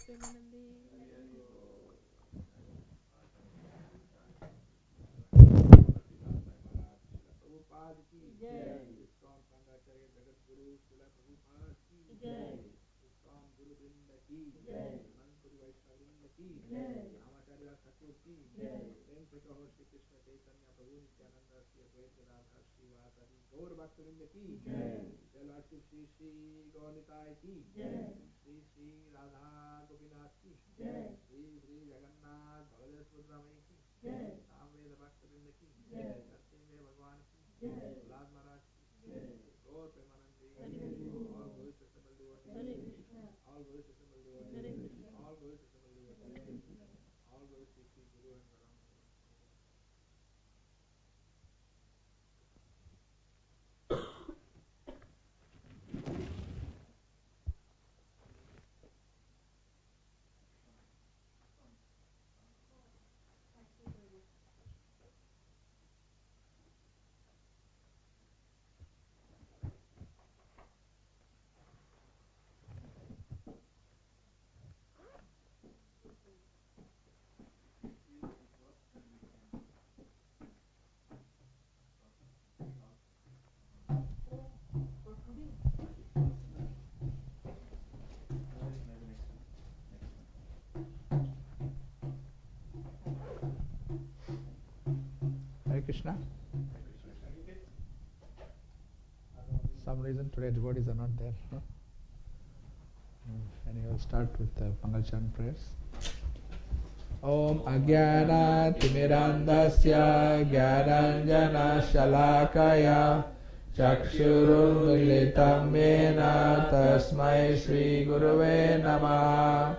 Premanandi. Prabhupada की जय। ISKCON संगाचार्य Jagat Guru शिला प्रभुपाद की जय। इस्कॉन गुरु वृंद की जय। अनंतपुरी वैष्णव वृंद की जय। रामाचार्य ठाकुर की जय। प्रेम से कहो श्री कृष्ण चैतन्य प्रभु नित्यानंद श्री अद्वैत गदाधर श्रीवासादि गौर भक्त वृंद की जय। लॉर्डशिप श्री श्री गौरनिताय की जय। श्री श्री राधा गोपीनाथ की जय। श्री श्री जगन्नाथ बलदेव सुभद्रामयी की जय। सामवेद भक्त वृंद की जय। नरसिंह भगवान की जय। प्रहलाद महाराज की जय। गौर प्रेमानंदी हरि बोल। all glorious assembled devotees Hare Krishna. all glorious assembled Hare devotees Krishna. all glorious assembled Hare devotees Krishna. all glorious Shri Guru and Garam Hare Krishna. Some reason today devotees are not there. Huh? Anyway, we'll start with the Mangalcharan prayers. Om Ajnana Timirandasya Gyananjana Shalakaya Chakshurunmilitam Yena Tasmai Shri Guruve Namaha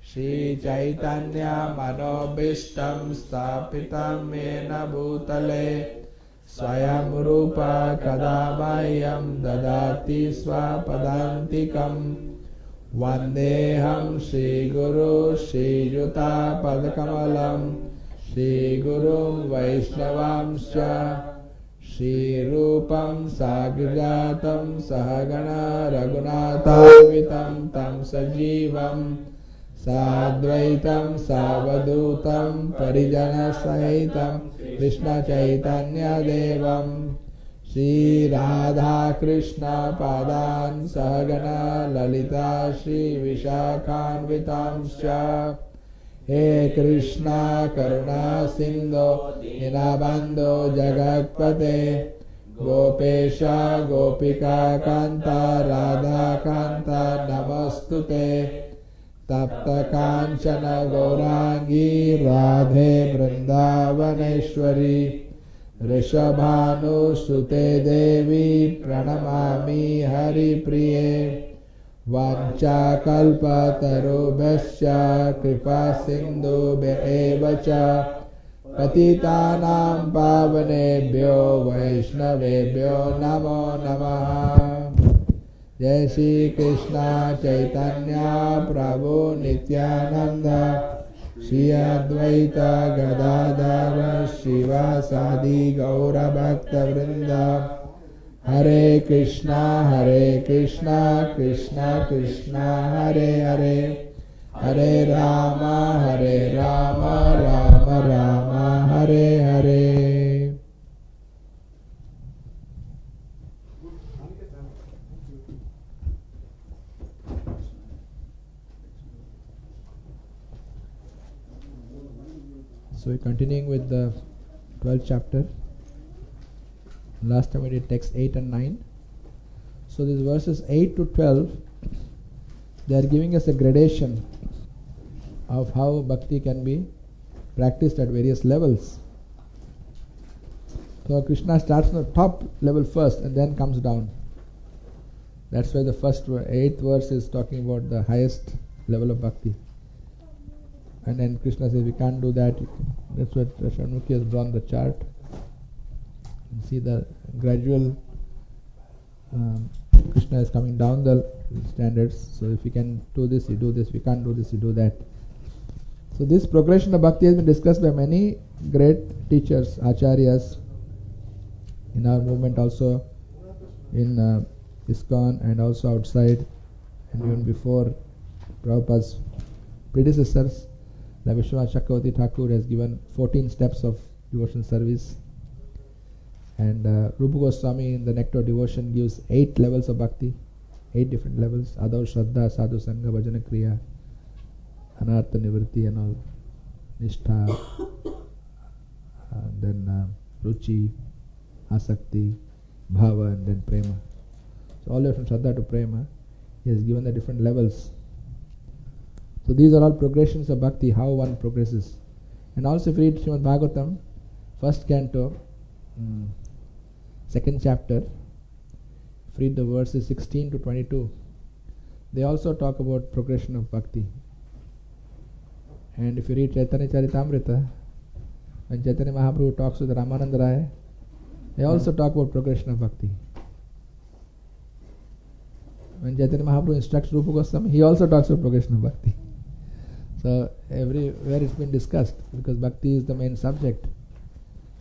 Shri Chaitanya Manobishtam Stapitam Yena Bhutale Swayam Rupa Kadamahyam Dadati Swapadantikam Vandeham Shri Guru Shri Juta Padakamalam Shri Gurum Vaishnavamscha Shri Rupam Sagrajatam Sahagana Raghunathavitam Tam Sajivam Sadvaitam Savadutam Parijana Sahitam Krishna Chaitanya Devam Shri Radha Krishna Padan Sahagana Lalita Shri Vishakhanvitamscha He Krishna Karuna Sindhu Dinabandhu Jagatpate Gopesha Gopika Kanta Radha Kanta Namostute Tapta Kanchana Gaurangi Radhe Vrindavaneshwari Rishabhanu Sute Devi Pranamami Hari Priye Vancha Kalpa Tarubhasya Kripa Sindhu Be'evacha Patitanam Pavanebhyo Vaishnavebhyo Namo Namaha Jai Shri Krishna Chaitanya Prabhu Nityananda Shri Advaita Gadadhara Shivasadi Gaura Bhakta Vrinda Hare Krishna Krishna Krishna Hare Hare Hare Rama Rama Rama Hare Hare. So we're continuing with the 12th chapter. Last time we did text 8 and 9. So these verses 8 to 12, they are giving us a gradation of how bhakti can be practiced at various levels. So Krishna starts from the top level first and then comes down. That's why the first 8th verse is talking about the highest level of bhakti. And then Krishna says, we can't do that. That's what Shanmukhi has drawn the chart. You see the gradual Krishna is coming down the standards. So if you can do this, you do this. If you can't do this, you do that. So this progression of bhakti has been discussed by many great teachers, acharyas, in our movement also, in ISKCON and also outside, and even before Prabhupada's predecessors. Like Vishwanath Chakravarti Thakur has given 14 steps of devotion service. And Rupa Goswami in the Nectar of Devotion gives 8 levels of bhakti, 8 different levels: Adav, Shraddha, Sadhu Sangha, Bhajana Kriya, Anartha Nivritti and all, Nishtha, then Ruchi, Asakti, Bhava, and then Prema. So all the way from Shraddha to Prema, he has given the different levels. So these are all progressions of bhakti, how one progresses. And also if you read Srimad Bhagavatam, first canto, second chapter, if you read the verses 16 to 22, they also talk about progression of bhakti. And if you read Chaitanya Charitamrita, when Chaitanya Mahaprabhu talks with Ramananda Raya, they also talk about progression of bhakti. When Chaitanya Mahaprabhu instructs Rupa Goswami, he also talks about progression of bhakti. So everywhere it's been discussed, because bhakti is the main subject.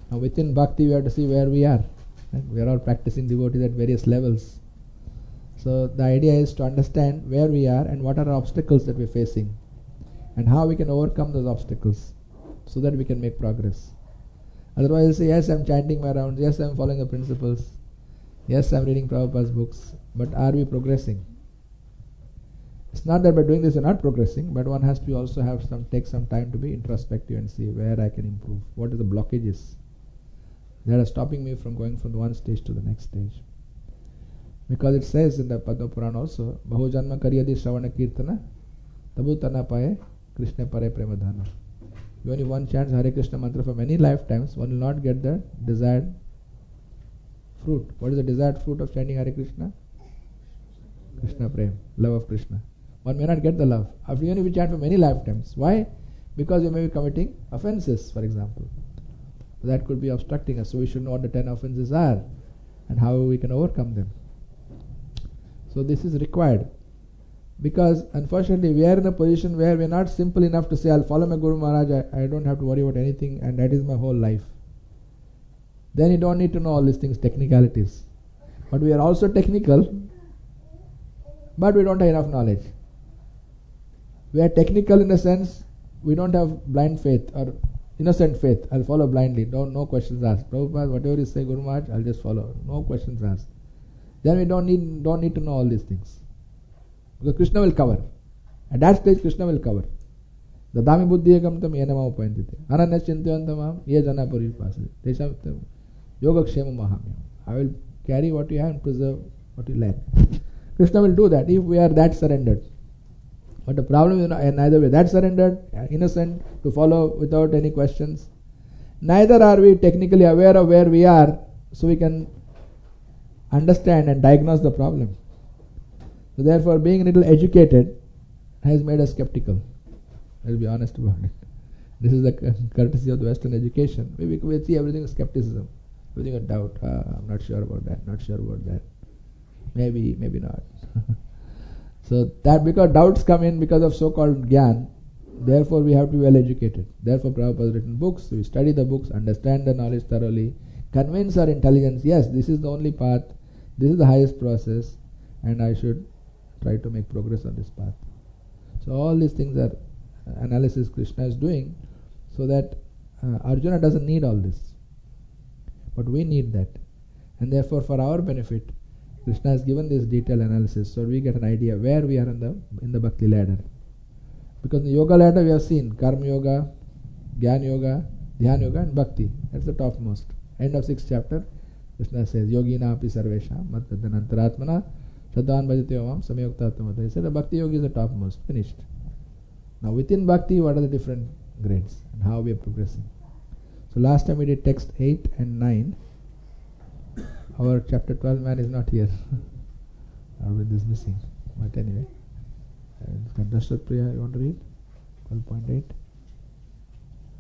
Now within bhakti we have to see where we are. And we are all practicing devotees at various levels. So the idea is to understand where we are and what are the obstacles that we are facing, and how we can overcome those obstacles so that we can make progress. Otherwise you say, yes, I'm chanting my rounds, yes, I'm following the principles, yes, I'm reading Prabhupada's books, but are we progressing? It's not that by doing this you're not progressing, but one has to also take some time to be introspective and see where I can improve, what are the blockages that are stopping me from going from one stage to the next stage. Because it says in the Padma Purana also, Bahu Janma Karyadi Shravana Kirtana Tabu Tana Paye Krishna Pare Premadhana. Even if one chants Hare Krishna mantra for many lifetimes, one will not get the desired fruit. What is the desired fruit of chanting Hare Krishna? Krishna Prem, love of Krishna. One may not get the love, even if we chant for many lifetimes. Why? Because we may be committing offenses, for example. That could be obstructing us. So we should know what the 10 offenses are and how we can overcome them. So this is required. Because unfortunately we are in a position where we are not simple enough to say, I'll follow my Guru Maharaj, I don't have to worry about anything, and that is my whole life. Then you don't need to know all these things, technicalities. But we are also technical, but we don't have enough knowledge. We are technical in the sense we don't have blind faith or innocent faith. I'll follow blindly, no questions asked. Prabhupada, whatever you say, Guru Maharaj, I'll just follow, no questions asked. Then we don't need to know all these things, because Krishna will cover. At that stage Krishna will cover. Dadami buddhiyakam tam yenama upayantite ananya chintayantamam ye jana puripasate tesham yogakshema mahamyam. I will carry what you have and preserve what you lack. Krishna will do that if we are that surrendered. But the problem is neither we are that surrendered, innocent, to follow without any questions, neither are we technically aware of where we are, so we can understand and diagnose the problem. So therefore being a little educated has made us skeptical. I'll be honest about it. This is the courtesy of the Western education. We see everything with skepticism, everything with doubt. I'm not sure about that, not sure about that. Maybe not. So that because doubts come in because of so-called Gyan, therefore we have to be well educated. Therefore Prabhupada has written books, we study the books, understand the knowledge thoroughly, convince our intelligence, yes, this is the only path, this is the highest process, and I should try to make progress on this path. So all these things are analysis Krishna is doing, so that Arjuna doesn't need all this, but we need that, and therefore for our benefit Krishna has given this detailed analysis, so we get an idea where we are in the bhakti ladder. Because in the yoga ladder we have seen karma yoga, jnana yoga, dhyana yoga, and bhakti. That's the topmost. End of 6th chapter, Krishna says yogina api sarvesham madhyanantaratmana sadhan bhajate omam samyuktatmata. He said the bhakti yoga is the topmost. Finished. Now within bhakti, what are the different grades and how we are progressing? So last time we did text 8 and 9. Our chapter 12 man is not here. Arvind is missing. But anyway, Dasharat Priya, you want to read? 12.8.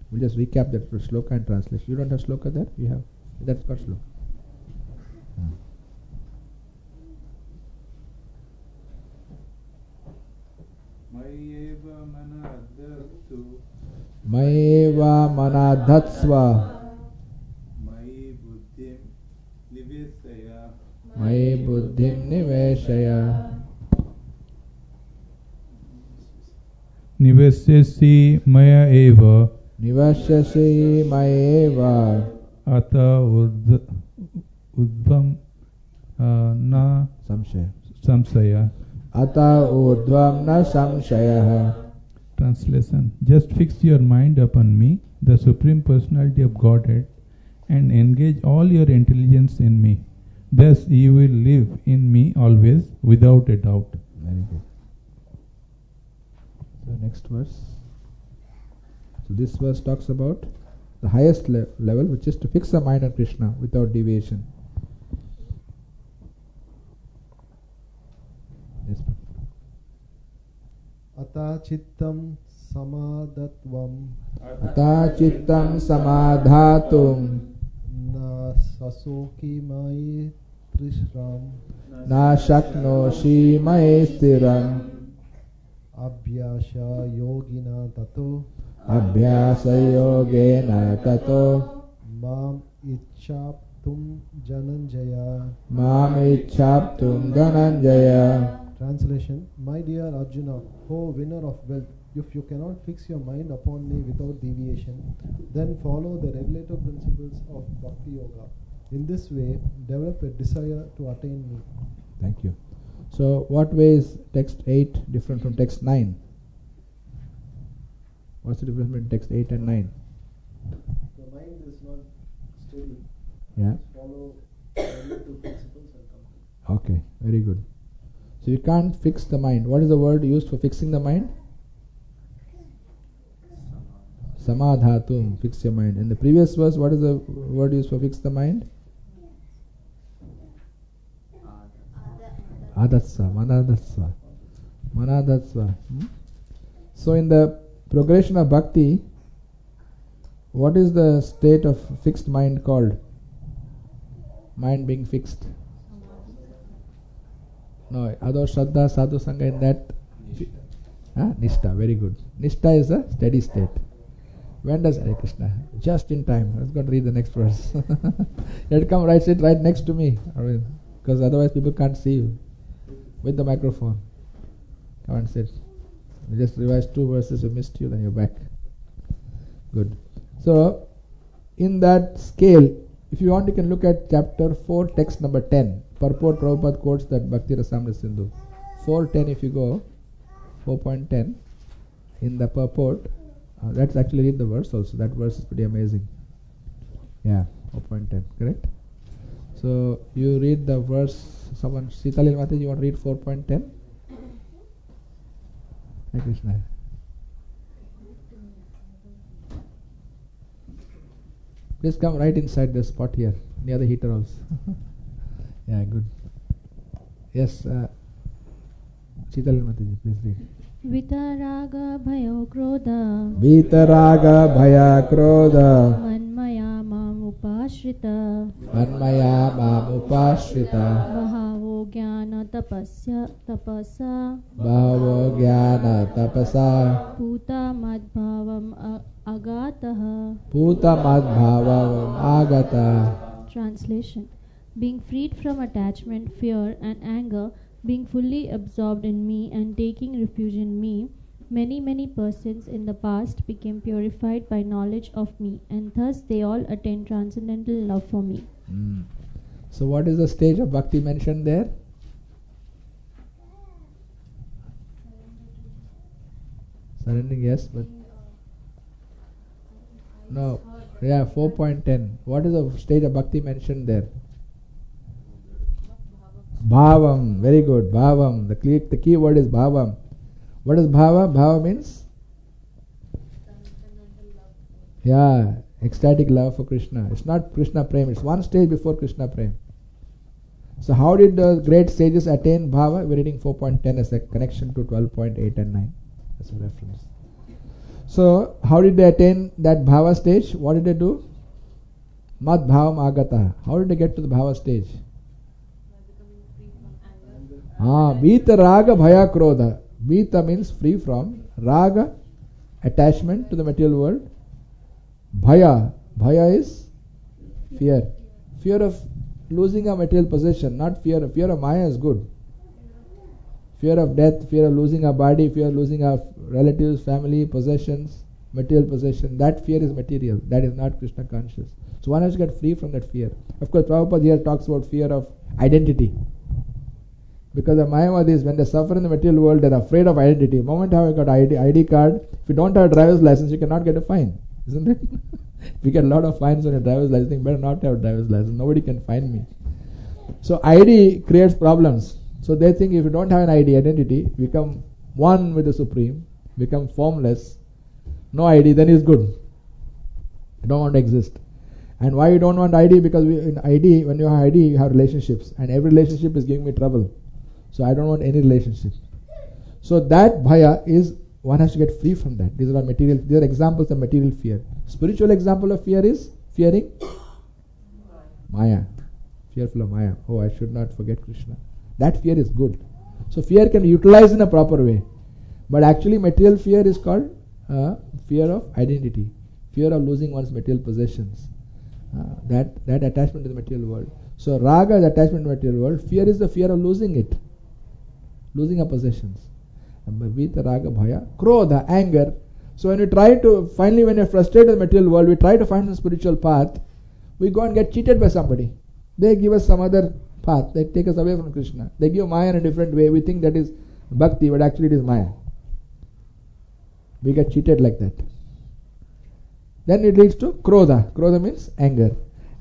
We'll just recap that for shloka and translation. You don't have shloka there? You have. That's got shloka. Mayeva manadhatsva Mayi buddhim niveshaya Nivasyasi maya eva Nivashyasi mayeva ata udvam na samshaya. samsaya. Ata urdhvam na samshayah. Translation: just fix your mind upon me, the Supreme Personality of Godhead, and engage all your intelligence in me. Thus you will live in me always, without a doubt. Very good. So next verse. So this verse talks about the highest level, which is to fix the mind on Krishna without deviation. Yes. Ata chittam samadhatvam Ata chittam samadhatum na sasoki mai trishram na shaknoshi mae stiram abhyasha yogina tato abhyasa yogena tato mam ichchaptum jananjaya. mam ichchaptum dhananjaya. Translation: My dear Arjuna, O winner of wealth, if you cannot fix your mind upon me without deviation, then follow the regulative principles of Bhakti Yoga. In this way, develop a desire to attain me. Thank you. So what way is text 8 different from text 9? What's the difference between text 8 and 9? The mind is not steady. Yeah. Follow regulative principles and come. Okay, very good. So you can't fix the mind. What is the word used for fixing the mind? Samadhatum, fix your mind. In the previous verse, what is the word used for fix the mind? Adatsa, manadatsva. Manadatsva. So in the progression of bhakti, what is the state of fixed mind called? Mind being fixed. No, Ado Shraddha, Sadhu Sangha, in that Nishtha, very good. Nishtha is a steady state. When does Hare Krishna? Just in time. I was going to read the next verse. You had come sit right next to me, because otherwise people can't see you with the microphone. Come and sit. We just revised 2 verses, we missed you, then you're back. Good. So, in that scale, if you want, you can look at chapter 4, text number 10. Purport Prabhupada quotes that Bhakti Rasamrita Sindhu. 4.10 if you go, 4.10, in the purport, let's actually read the verse also. That verse is pretty amazing. Yeah, 4.10, correct? So, you read the verse, someone, Sitalil Mataji, you want to read 4.10? Hare Krishna. Please come right inside the spot here, near the heater also. Yeah, good. Yes, Sitalil Mataji, please read. Vitaraga bhayo krodha Vitaraga bhaya krodha manmaya mam upashrita Manmaya mam upashrita bahavo jnana tapasa Bhavo jnana tapasa puta madbhavam agatah. Puta madbhava agata. Translation: being freed from attachment, fear and anger, being fully absorbed in me and taking refuge in me, many persons in the past became purified by knowledge of me, and thus they all attained transcendental love for me. So what is the stage of bhakti mentioned there? Surrendering, yes, but no. Yeah, 4.10. What is the stage of bhakti mentioned there? Bhavam, very good. Bhavam. The key word is bhavam. What is bhava? Bhava means? Yeah, ecstatic love for Krishna. It's not Krishna Prem, it's one stage before Krishna Prem. So how did the great sages attain bhava? We're reading 4.10 as a connection to 12.8 and 9 as a reference. So how did they attain that bhava stage? What did they do? Mad bhavam agata. How did they get to the bhava stage? Vita raga bhaya krodha. Vita means free from. Raga, attachment to the material world. Bhaya. Bhaya is fear. Fear of losing a material possession, not fear. Fear of Maya is good. Fear of death, fear of losing our body, fear of losing our relatives, family, possessions, material possession. That fear is material. That is not Krishna conscious. So one has to get free from that fear. Of course, Prabhupada here talks about fear of identity. Because the Mayavadis, when they suffer in the material world, they are afraid of identity. The moment I got ID card, if you don't have a driver's license, you cannot get a fine. Isn't it? If you get a lot of fines on your driver's license, you better not have a driver's license. Nobody can fine me. So ID creates problems. So they think if you don't have an identity, become one with the Supreme, become formless, no ID, then it's good. You don't want to exist. And why you don't want ID? Because in ID, when you have ID, you have relationships. And every relationship is giving me trouble. So I don't want any relationship. So that bhaya is, one has to get free from that. These are examples of material fear. Spiritual example of fear is fearing Maya. Fearful of Maya. Oh, I should not forget Krishna. That fear is good. So fear can be utilized in a proper way. But actually material fear is called fear of identity. Fear of losing one's material possessions. That attachment to the material world. So raga is attachment to the material world. Fear is the fear of losing it. Losing our possessions. Vita, raga, bhaya. Krodha, anger. So when we try to, finally when we are frustrated in the material world, we try to find some spiritual path, we go and get cheated by somebody. They give us some other path. They take us away from Krishna. They give Maya in a different way. We think that is bhakti, but actually it is Maya. We get cheated like that. Then it leads to krodha. Krodha means anger.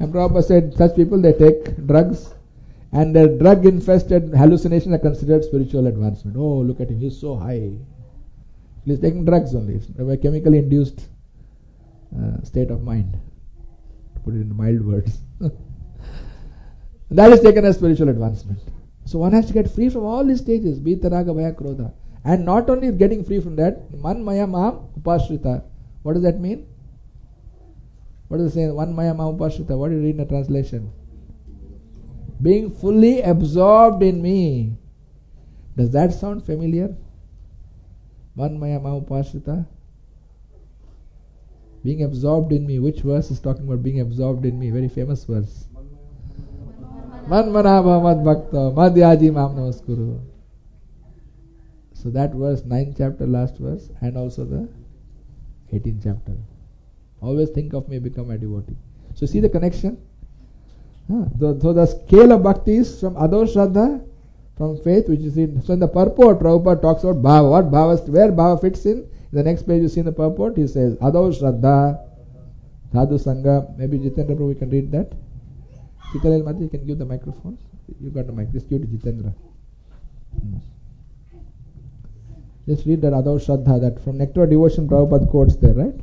And Prabhupada said such people, they take drugs, and their drug infested hallucinations are considered spiritual advancement. Oh, look at him, he's so high. He's taking drugs only. It's a chemically induced state of mind, to put it in mild words. That is taken as spiritual advancement. So one has to get free from all these stages, Bhita, Raga, Bhaya, Krodha. And not only getting free from that, Man Maya Maham Upashrita. What does that mean? What does it say? One Maya Maham Upashrita. What do you read in the translation? Being fully absorbed in me. Does that sound familiar? One Maya Maham Upashrita. Being absorbed in me. Which verse is talking about being absorbed in me? Very famous verse. Man manabha mad bhakta madhyaji mam namaskuru. So that verse, 9th chapter, last verse, and also the 18th chapter. Always think of me, become a devotee. So see the connection? So the scale of bhakti is from Ado Shraddha, from faith, which is in. So in the purport, Prabhupada talks about bhava. What bhava, where bhava fits in? The next page you see in the purport, he says Ado Shraddha, Sadhu Sangha. Maybe Jitendra Prabhu, we can read that. Chitalel Mati, you can give the microphone. You got the mic. Just give to Jitendra. Just read that Ado Shraddha, that from Nectar of Devotion Prabhupada quotes there, right?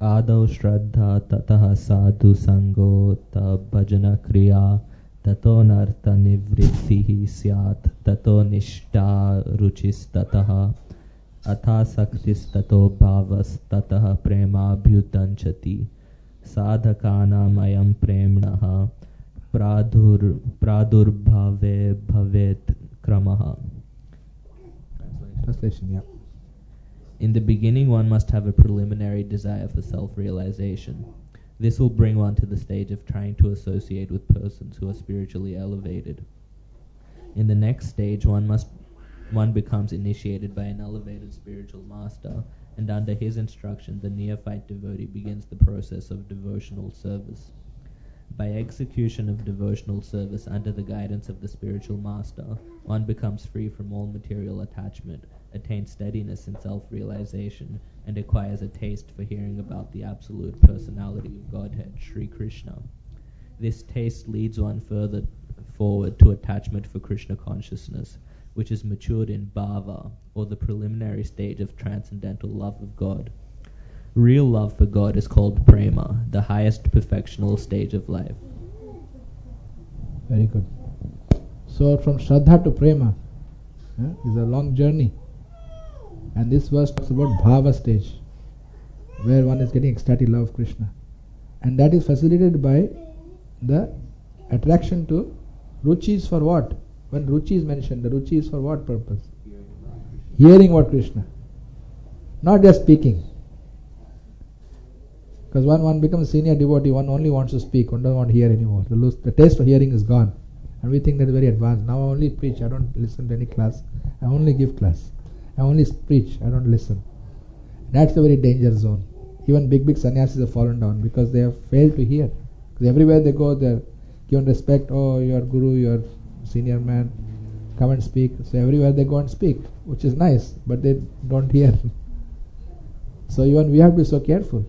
Ado Shraddha tataha sadhu sango ta bhajana kriya tato nartha nivrittihi syat tato nishta ruchis tataha atha saktis tato bhavas tataha prema bhyutanchati sadhakanam ayam premnaha pradurbhave bhavet kramaha. Translation, yeah. In the beginning, one must have a preliminary desire for self-realization. This will bring one to the stage of trying to associate with persons who are spiritually elevated. In the next stage, one becomes initiated by an elevated spiritual master, and under his instruction, the neophyte devotee begins the process of devotional service. By execution of devotional service under the guidance of the spiritual master, one becomes free from all material attachment, attains steadiness in self-realization, and acquires a taste for hearing about the absolute personality of Godhead, Sri Krishna. This taste leads one further forward to attachment for Krishna consciousness, which is matured in bhava, or the preliminary stage of transcendental love of God. Real love for God is called prema, the highest perfectional stage of life. Very good. So from Shraddha to prema is a long journey. And this verse talks about bhava stage, where one is getting ecstatic love of Krishna. And that is facilitated by the attraction to ruchi is for what? When ruchi is mentioned, the ruchi is for what purpose? Hearing about Krishna. Not just speaking. Because one becomes a senior devotee, one only wants to speak, one doesn't want to hear anymore. The taste for hearing is gone. And we think that is very advanced. Now I only preach, I don't listen to any class. I only give class. I only preach, I don't listen. That's a very danger zone. Even big sannyasis have fallen down because they have failed to hear. Because everywhere they go, they're given respect. Oh, your guru, your senior man, come and speak. So everywhere they go and speak, which is nice, but they don't hear. So even we have to be so careful.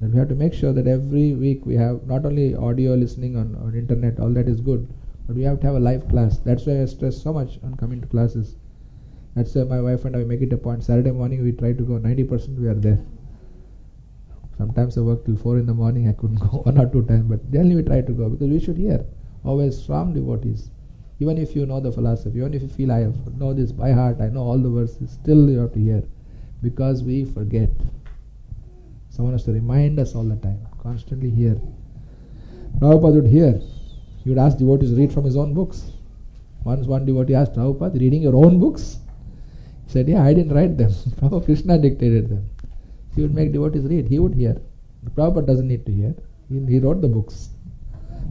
that we have to make sure that every week we have not only audio listening on internet, all that is good, but we have to have a live class. That's why I stress so much on coming to classes. That's why my wife and I make it a point. Saturday morning we try to go. 90% we are there. Sometimes I work till 4 in the morning. I couldn't go 1 or 2 times, but generally we try to go because we should hear. Always strong devotees. Even if you know the philosophy, even if you feel I know this by heart, I know all the verses, still you have to hear, because we forget. Someone has to remind us all the time, constantly hear. Prabhupada would hear. He would ask devotees to read from his own books. Once one devotee asked Prabhupada, reading your own books? He said, yeah, I didn't write them. Prabhupada Krishna dictated them. He would make devotees read. He would hear. Prabhupada doesn't need to hear. He wrote the books.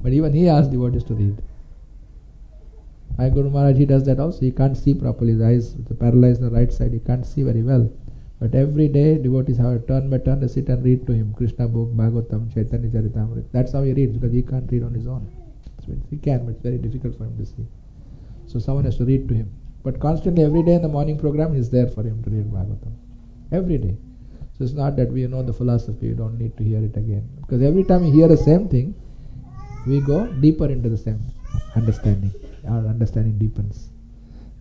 But even he asked devotees to read. My Guru Maharaj, he does that also. He can't see properly. His eyes are paralyzed on the right side. He can't see very well. But every day, devotees have a turn by turn, they sit and read to him. Krishna book, Bhagavatam, Chaitanya Charitamrita. That's how he reads, because he can't read on his own. He can, but it's very difficult for him to see. So someone has to read to him. But constantly, every day in the morning program, he's there for him to read Bhagavatam. Every day. So it's not that we know the philosophy, you don't need to hear it again. Because every time we hear the same thing, we go deeper into the same understanding. Our understanding deepens.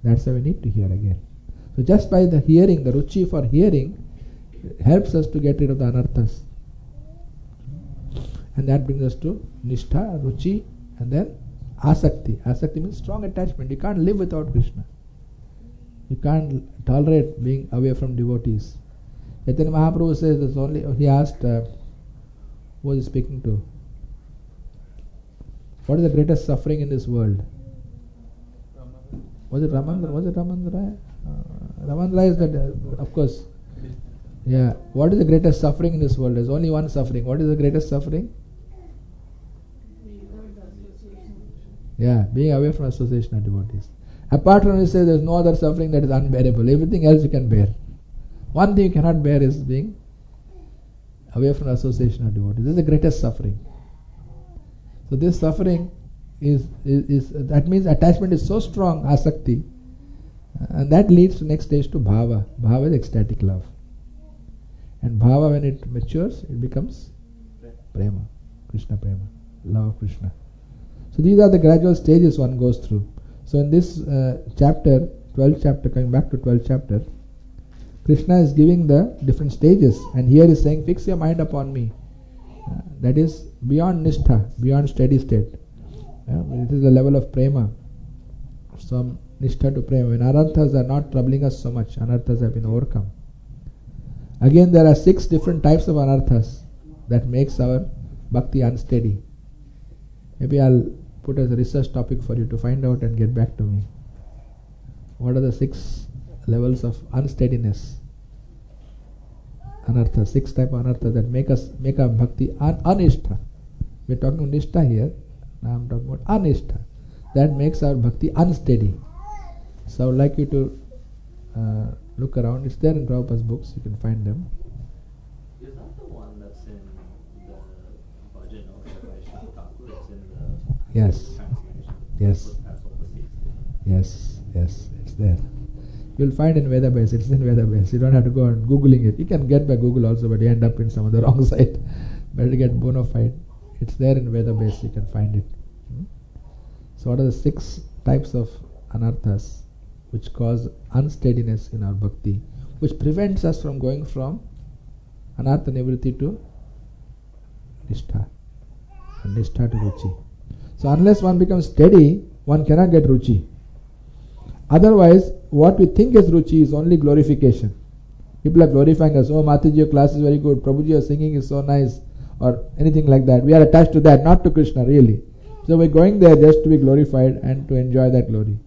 That's why we need to hear again. So just by the hearing, the ruchi for hearing, helps us to get rid of the anarthas. And that brings us to nishtha, ruchi, and then asakti. Asakti means strong attachment. You can't live without Krishna. You can't tolerate being away from devotees. Chaitanya Mahaprabhu says there's only, he asked, who was he speaking to? What is the greatest suffering in this world? Was it Ramandra? Was it Ramandra? Ramandra is that, of course. Yeah. What is the greatest suffering in this world? There's only one suffering. What is the greatest suffering? Yeah, being away from association of devotees. Apart from this, there's no other suffering that is unbearable. Everything else you can bear. One thing you cannot bear is being away from association of devotees. This is the greatest suffering. So this suffering is that means attachment is so strong, asakti, and that leads to next stage to bhava. Bhava is ecstatic love. And bhava, when it matures, it becomes prema, Krishna prema, love of Krishna. So these are the gradual stages one goes through. So in this chapter, 12th chapter, coming back to 12th chapter, Krishna is giving the different stages, and here is saying, fix your mind upon me. That is beyond nishtha, beyond steady state. It is the level of prema, from nishtha to prema. When anarthas are not troubling us so much, anarthas have been overcome. Again, there are 6 different types of anarthas that makes our bhakti unsteady. Maybe I'll put as a research topic for you to find out and get back to me. What are the 6 levels of unsteadiness? Anartha, 6 type of anartha that make our bhakti anishtha. We're talking about nishtha here. Now I'm talking about anishtha. That makes our bhakti unsteady. So I would like you to look around. It's there in Prabhupada's books. You can find them. Is that the one that's in the Bhajan of the Vaishnava Thakur? It's in the Yes. translation. Yes. That's what the 6 Yes, it's there. You'll find in Vedabase. It's in Vedabase. You don't have to go and Googling it. You can get by Google also, but you end up in some of the wrong site. Better get bona fide. It's there in Vedabase. You can find it. So what are the 6 types of anarthas which cause unsteadiness in our bhakti, which prevents us from going from anartha nivritti to nishtha, and nishtha to ruchi. So unless one becomes steady, one cannot get ruchi. Otherwise, what we think is ruchi is only glorification. People are glorifying us. Oh, Mataji, your class is very good. Prabhuji, your singing is so nice. Or anything like that. We are attached to that, not to Krishna really. So we're going there just to be glorified and to enjoy that glory.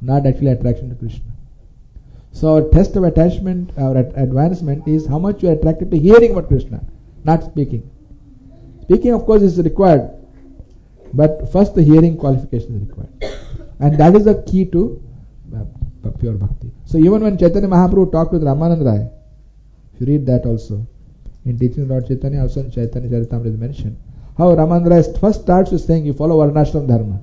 Not actually attraction to Krishna. So our test of attachment, our advancement is how much you are attracted to hearing about Krishna, not speaking. Speaking, of course, is required. But first the hearing qualification is required. And that is the key to pure bhakti. So even when Chaitanya Mahaprabhu talked with Ramananda Rai, if you read that also, in teaching Lord Chaitanya, also in Chaitanya Charitamrita is mentioned, how Ramananda Rai first starts with saying, you follow Varnashram Dharma.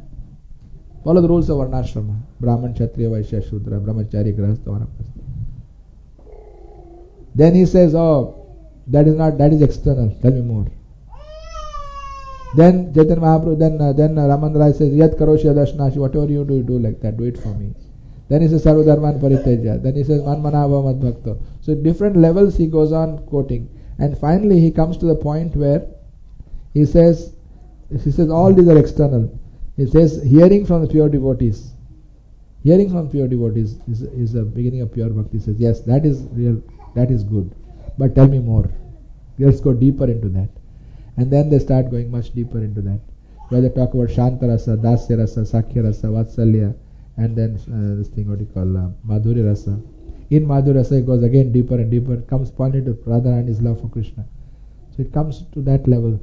Follow the rules of Varnashrama. Brahman, Kshatriya, Vaishya, Shudra, Brahmachari, Grahastha, Vanaprastha. Then he says, oh, that is external. Tell me more. Then Chaitanya Mahaprabhu, then Ramananda Rai says, Yat karoshi adashnashi, whatever you do like that, do it for me. Then he says, Sarva dharman pariteja. Then he says, Man manava mad bhakta. So different levels he goes on quoting. And finally he comes to the point where he says all these are external. He says, hearing from the pure devotees. Hearing from pure devotees is the beginning of pure bhakti. He says, yes, that is real, that is good. But tell me more. Let's go deeper into that. And then they start going much deeper into that. Where they talk about Shanta Rasa, Dasya Rasa, Sakhya Rasa, Vatsalya, and then this thing what you call Madhurya Rasa. In Madhurya Rasa it goes again deeper and deeper. It comes finally to Radharani's love for Krishna. So it comes to that level.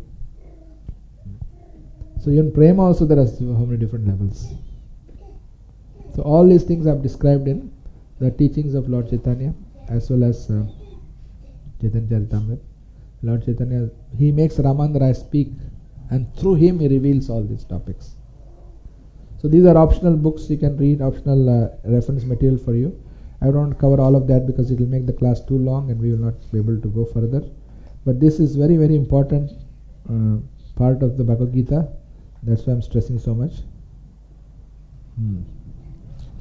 So in Prema also there are so many different levels. So all these things I have described in the teachings of Lord Chaitanya as well as Chaitanya Charitamrita. Lord Chaitanya, he makes Ramananda Rai speak, and through him he reveals all these topics. So these are optional books you can read, optional reference material for you. I don't cover all of that because it will make the class too long and we will not be able to go further. But this is very, very important part of the Bhagavad Gita. That's why I'm stressing so much.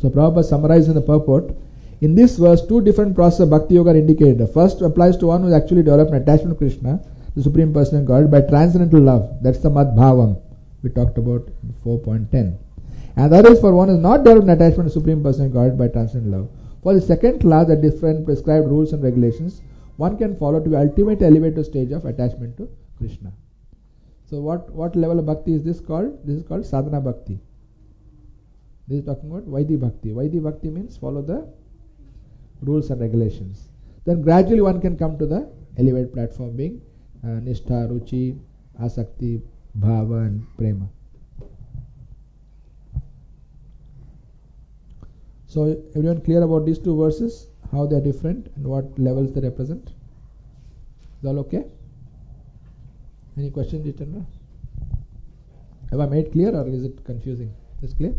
So Prabhupada summarized in the purport. In this verse, two different processes of Bhakti Yoga are indicated. The first applies to one who has actually developed an attachment to Krishna, the Supreme Personality of God, by transcendental love. That's the Mad Bhavam we talked about in 4.10. And the other is for one who has not developed an attachment to the Supreme Personality of God by transcendental love. For the second class, the different prescribed rules and regulations, one can follow to the ultimate elevated stage of attachment to Krishna. So what level of bhakti is this called? This is called sadhana bhakti. This is talking about Vaidhi bhakti. Vaidhi bhakti means follow the rules and regulations. Then gradually one can come to the elevated platform being Nishtha, Ruchi, Asakti, Bhava and Prema. So everyone clear about these two verses? How they are different and what levels they represent? Is all okay? Any questions, Jitendra? Have I made clear or is it confusing? Is it clear?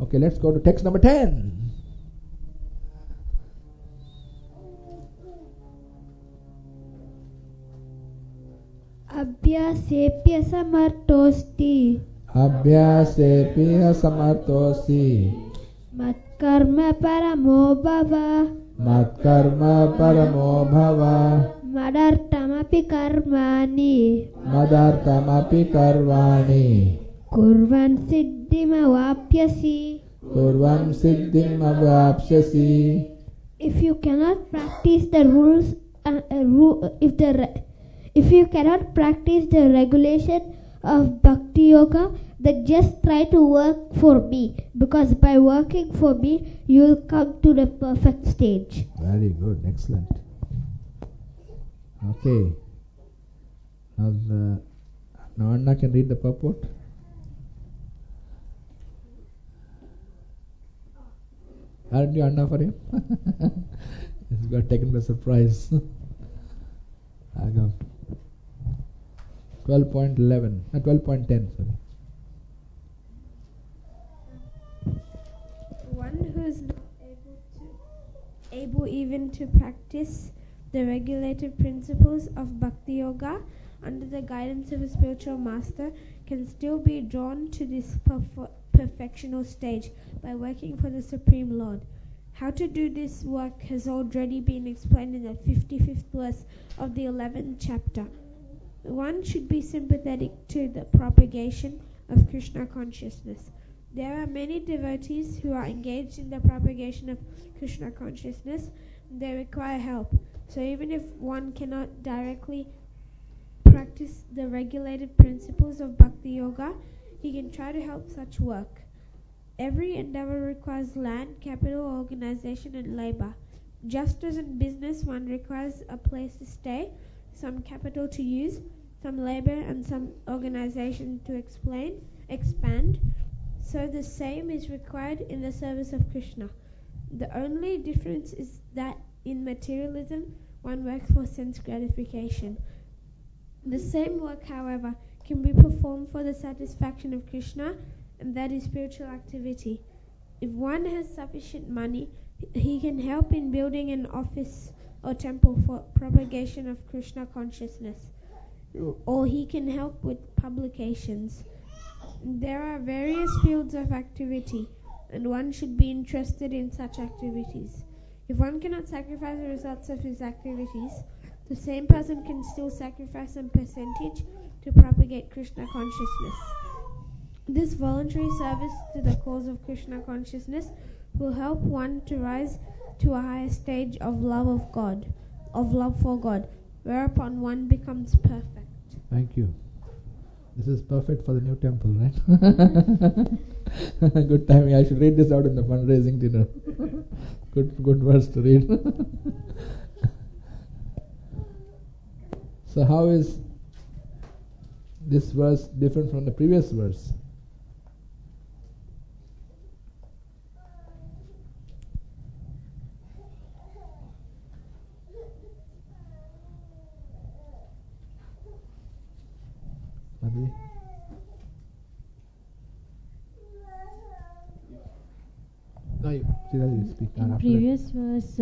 Okay, let's go to text number 10. Abhyasepya samartosti. Abhyasepya samartosi. Matkarma paramo bhava. Matkarma paramo bhava. Madartamapi karmani. Madartamapi karvani. Kurvan siddhimavapyasi. Kurvan siddhimavapyasi. If you cannot practice the rules, if you cannot practice the regulation of Bhakti Yoga, then just try to work for me, because by working for me, you will come to the perfect stage. Very good, excellent. Okay. Now Anna can read the purport. Aren't you Anna for him? He's got taken by surprise. I go. 12.11, 12.10, sorry. One who is not able even to practice the regulated principles of Bhakti Yoga under the guidance of a spiritual master can still be drawn to this perfectional stage by working for the Supreme Lord. How to do this work has already been explained in the 55th verse of the 11th chapter. One should be sympathetic to the propagation of Krishna consciousness. There are many devotees who are engaged in the propagation of Krishna consciousness. They require help. So even if one cannot directly practice the regulated principles of Bhakti Yoga, he can try to help such work. Every endeavor requires land, capital, organization, and labor. Just as in business, one requires a place to stay, some capital to use, some labor, and some organization to expand. So the same is required in the service of Krishna. The only difference is that in materialism, one works for sense gratification. The same work, however, can be performed for the satisfaction of Krishna, and that is spiritual activity. If one has sufficient money, he can help in building an office or temple for propagation of Krishna consciousness, or he can help with publications. There are various fields of activity, and one should be interested in such activities. If one cannot sacrifice the results of his activities, the same person can still sacrifice some percentage to propagate Krishna consciousness. This voluntary service to the cause of Krishna consciousness will help one to rise to a higher stage of love of God, of love for God, whereupon one becomes perfect. Thank you. This is perfect for the new temple, right? Good timing. I should read this out in the fundraising dinner. Good verse to read. So how is this verse different from the previous verse? Madhvi? No, you speak. In previous verse,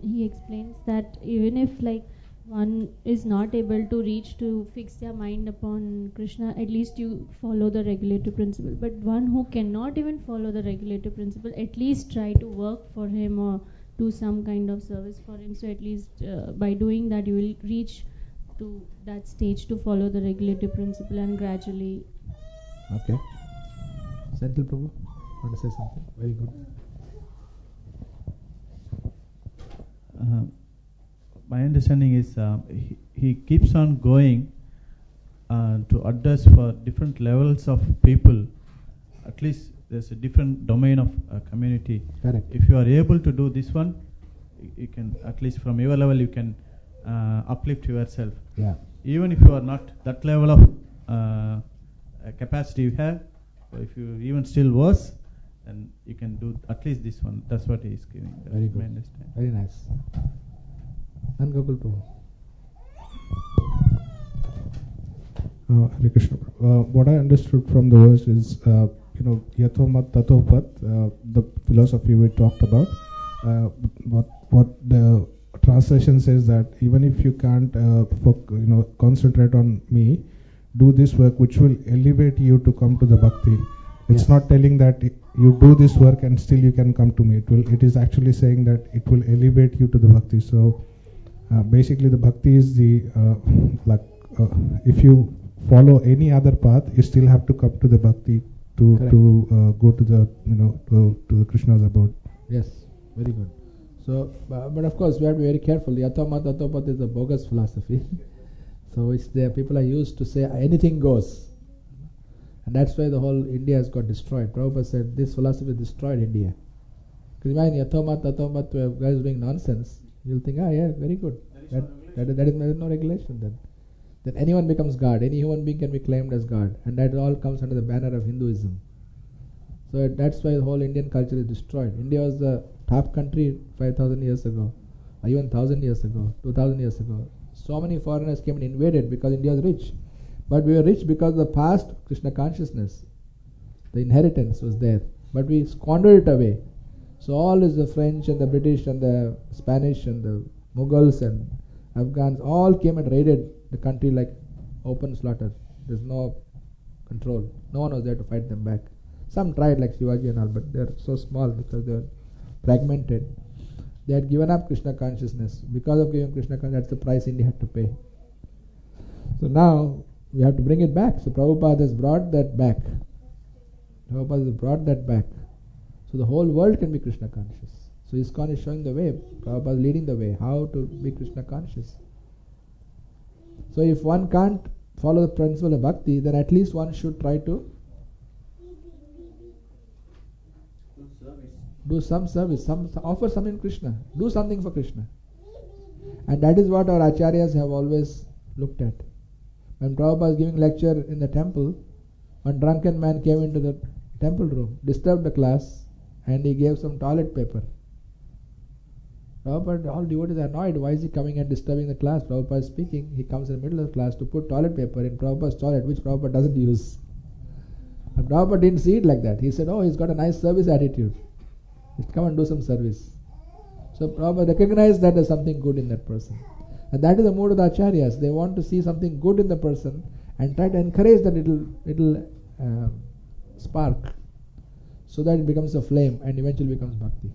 he explains that even if one is not able to reach to fix their mind upon Krishna, at least you follow the regulative principle. But one who cannot even follow the regulative principle, at least try to work for him or do some kind of service for him. So at least by doing that, you will reach to that stage to follow the regulative principle and gradually. Okay. Senthil Prabhu, want to say something? Very good. My understanding is he keeps on going to address for different levels of people. At least there's a different domain of community. Correct. If you are able to do this one, you can, at least from your level, you can uplift yourself. Yeah. Even if you are not that level of capacity you have, or if you even still worse, then you can do at least this one. That's what he is giving. Very good. Understand. Very nice. And Gokul Prabhu. Hare Krishna. What I understood from the verse is, Yathomat Tatopat, the philosophy we talked about. What the translation says that even if you can't, concentrate on me, do this work which will elevate you to come to the bhakti. It's not telling that you do this work and still you can come to me. It is actually saying that it will elevate you to the bhakti. So basically, the bhakti is the if you follow any other path, you still have to come to the bhakti to go to the to the Krishna's abode. Yes, very good. So, but of course, we have to be very careful. Yathomat Tatopat is a bogus philosophy. So it's there. People are used to say anything goes, and that's why the whole India has got destroyed. Prabhupada said this philosophy destroyed India. Because imagine Yathomat Tatopat to have guys doing nonsense. You'll think, yeah, very good. There is no regulation then. Then anyone becomes God. Any human being can be claimed as God, and that all comes under the banner of Hinduism. So that's why the whole Indian culture is destroyed. India was the top country 5,000 years ago, or even 1,000 years ago, 2,000 years ago. So many foreigners came and invaded because India was rich. But we were rich because of the past Krishna consciousness. The inheritance was there. But we squandered it away. So all is the French and the British and the Spanish and the Mughals and Afghans all came and raided the country like open slaughter. There's no control. No one was there to fight them back. Some tried like Shivaji and all, but they're so small because they're fragmented. They had given up Krishna consciousness. Because of giving Krishna consciousness, that's the price India had to pay. So now we have to bring it back. So Prabhupada has brought that back. So the whole world can be Krishna conscious. So ISKCON is showing the way. Prabhupada is leading the way. How to be Krishna conscious. So if one can't follow the principle of bhakti, then at least one should try to do some service, offer something to Krishna, do something for Krishna. And that is what our acharyas have always looked at. When Prabhupada was giving lecture in the temple, one drunken man came into temple room, disturbed the class, and he gave some toilet paper. Prabhupada, all devotees are annoyed. Why is he coming and disturbing the class? Prabhupada is speaking. He comes in the middle of the class to put toilet paper in Prabhupada's toilet, which Prabhupada doesn't use. And Prabhupada didn't see it like that. He said, oh, he's got a nice service attitude. Just come and do some service. So Prabhupada recognized that there's something good in that person. And that is the mood of the acharyas. They want to see something good in the person and try to encourage that it'll spark, so that it becomes a flame and eventually becomes bhakti.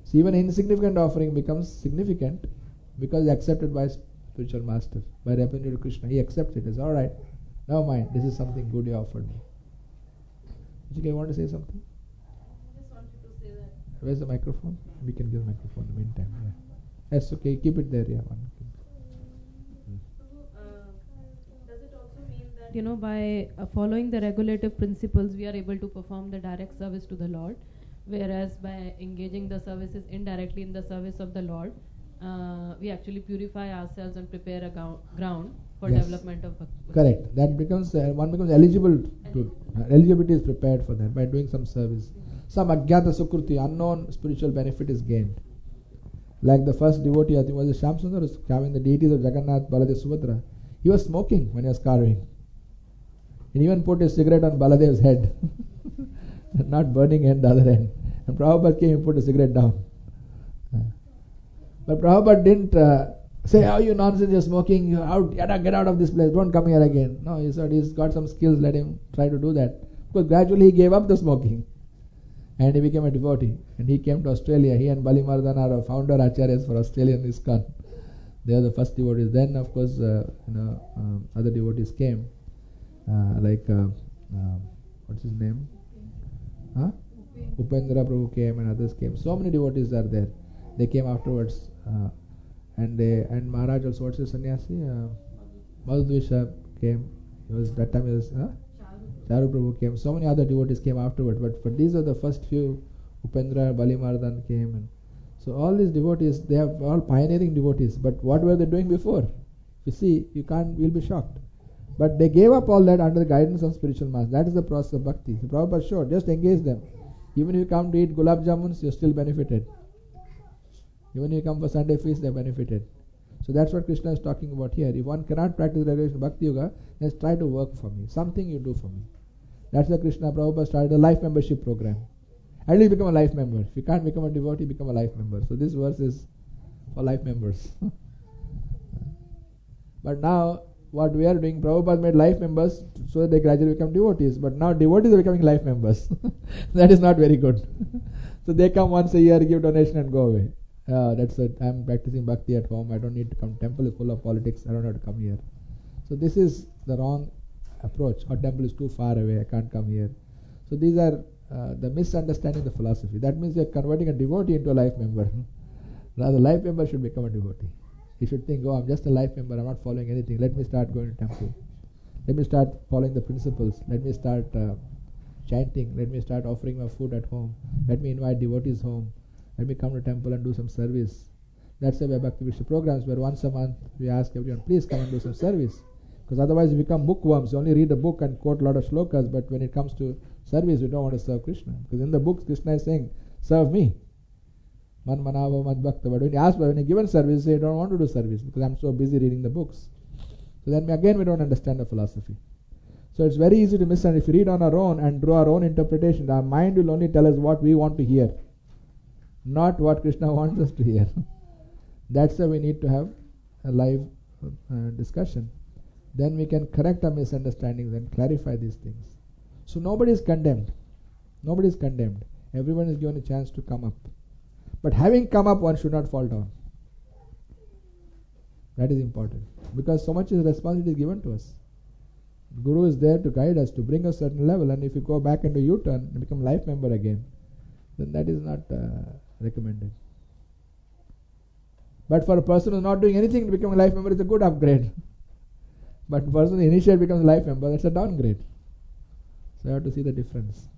So even insignificant offering becomes significant because accepted by spiritual master, by representing to Krishna. He accepts it. It's all right. Never mind. This is something good you offered me. Jika, you want to say something? I just wanted to say that. Where's the microphone? We can give the microphone in the meantime. Yeah. That's okay. Keep it there. Yeah. Does it also mean that, by following the regulative principles, we are able to perform the direct service to the Lord, whereas by engaging the services indirectly in the service of the Lord, we actually purify ourselves and prepare a ground for development of bhakti? Correct. That becomes one becomes eligible to eligibility is prepared for that by doing some service. Some agyata sukruti, unknown spiritual benefit is gained. Like the first devotee, I think was Shyamsundar, was carving the deities of Jagannath, Baladev, Subhadra. He was smoking when he was carving. He even put a cigarette on Baladev's head, not burning at the other end. And Prabhupada came and put the cigarette down. But Prabhupada didn't say, oh, you nonsense, you're smoking, get out of this place, don't come here again. No, he said he's got some skills, let him try to do that. Because gradually he gave up the smoking and he became a devotee. And he came to Australia. He and Balimardhan are founder acharyas for Australian ISKCON. They are the first devotees. Then, of course, other devotees came, what's his name? Upendra Prabhu came and others came. So many devotees are there. They came afterwards, and Maharaj also, what's his sannyasi? Madhudvisha came. That time Charu Prabhu came. So many other devotees came afterwards. But these are the first few. Upendra, Balimardhan came, and so all these devotees, they are all pioneering devotees. But what were they doing before? You see, you'll be shocked. But they gave up all that under the guidance of spiritual master. That is the process of bhakti. The Prabhupada showed, just engage them. Even if you come to eat gulab jamuns, you're still benefited. Even if you come for Sunday feast, they're benefited. So that's what Krishna is talking about here. If one cannot practice regulation of Bhakti Yoga, then try to work for me. Something you do for me. That's why Krishna Prabhupada started a life membership program. At least become a life member. If you can't become a devotee, become a life member. So this verse is for life members. But now, what we are doing, Prabhupada made life members so that they gradually become devotees. But now devotees are becoming life members. That is not very good. So they come once a year, give donation and go away. That's it. I'm practicing bhakti at home. I don't need to come. Temple is full of politics. I don't have to come here. So this is the wrong approach. Our temple is too far away. I can't come here. So these are the misunderstanding of the philosophy. That means you're converting a devotee into a life member. Rather, life member should become a devotee. He should think, oh, I'm just a life member. I'm not following anything. Let me start going to temple. Let me start following the principles. Let me start chanting. Let me start offering my food at home. Let me invite devotees home. Let me come to temple and do some service. That's why Bhakti Vishnu programs where once a month we ask everyone, please come and do some service. Because otherwise we become bookworms. You only read a book and quote a lot of shlokas, but when it comes to service, we don't want to serve Krishna. Because in the books, Krishna is saying, serve me. Man manava man bhakta. But when you given service, you say, I don't want to do service because I'm so busy reading the books. So then again we don't understand the philosophy. So it's very easy to misunderstand. If we read on our own and draw our own interpretation, our mind will only tell us what we want to hear, not what Krishna wants us to hear. That's why we need to have a live discussion. Then we can correct our misunderstandings and clarify these things. So nobody is condemned. Nobody is condemned. Everyone is given a chance to come up. But having come up, one should not fall down. That is important. Because so much responsibility is given to us. The Guru is there to guide us, to bring us a certain level. And if you go back into U-turn and become life member again, then that is not recommended. But for a person who is not doing anything to become a life member, it's a good upgrade. But a person who initially becomes a life member, that's a downgrade. So you have to see the difference.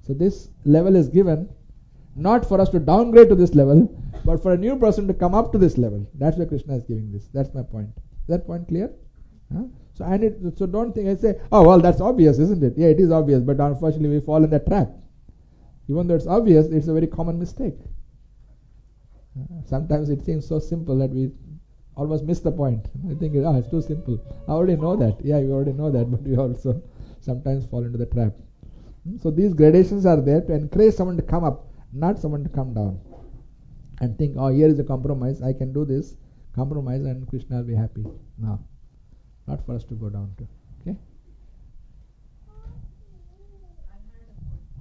So this level is given not for us to downgrade to this level, but for a new person to come up to this level. That's why Krishna is giving this. That's my point. Is that point clear? So So don't think, I say, oh well, that's obvious, isn't it? Yeah, it is obvious, but unfortunately we fall in that trap. Even though it's obvious, it's a very common mistake. Sometimes it seems so simple that we almost miss the point. I think, it's too simple. I already know that. Yeah, you already know that, but we also sometimes fall into the trap. So these gradations are there to encourage someone to come up, not someone to come down. And think, oh, here is a compromise. I can do this compromise, and Krishna will be happy. No, not for us to go down to. Okay.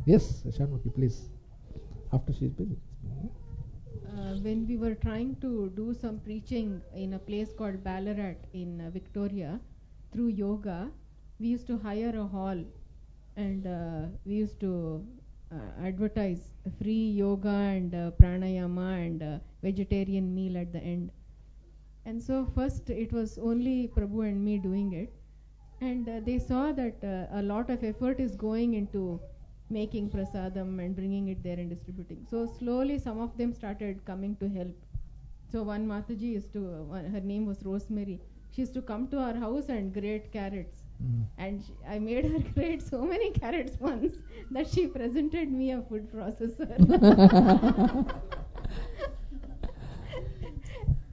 Yes, Shanmukhi, please. After she is busy. When we were trying to do some preaching in a place called Ballarat in Victoria through yoga, we used to hire a hall and we used to advertise free yoga and pranayama and vegetarian meal at the end. And so first it was only Prabhu and me doing it, and they saw that a lot of effort is going into making prasadam and bringing it there and distributing. So slowly some of them started coming to help. So one Mataji used to, her name was Rosemary, she used to come to our house and grate carrots. And I made her grate so many carrots once that she presented me a food processor.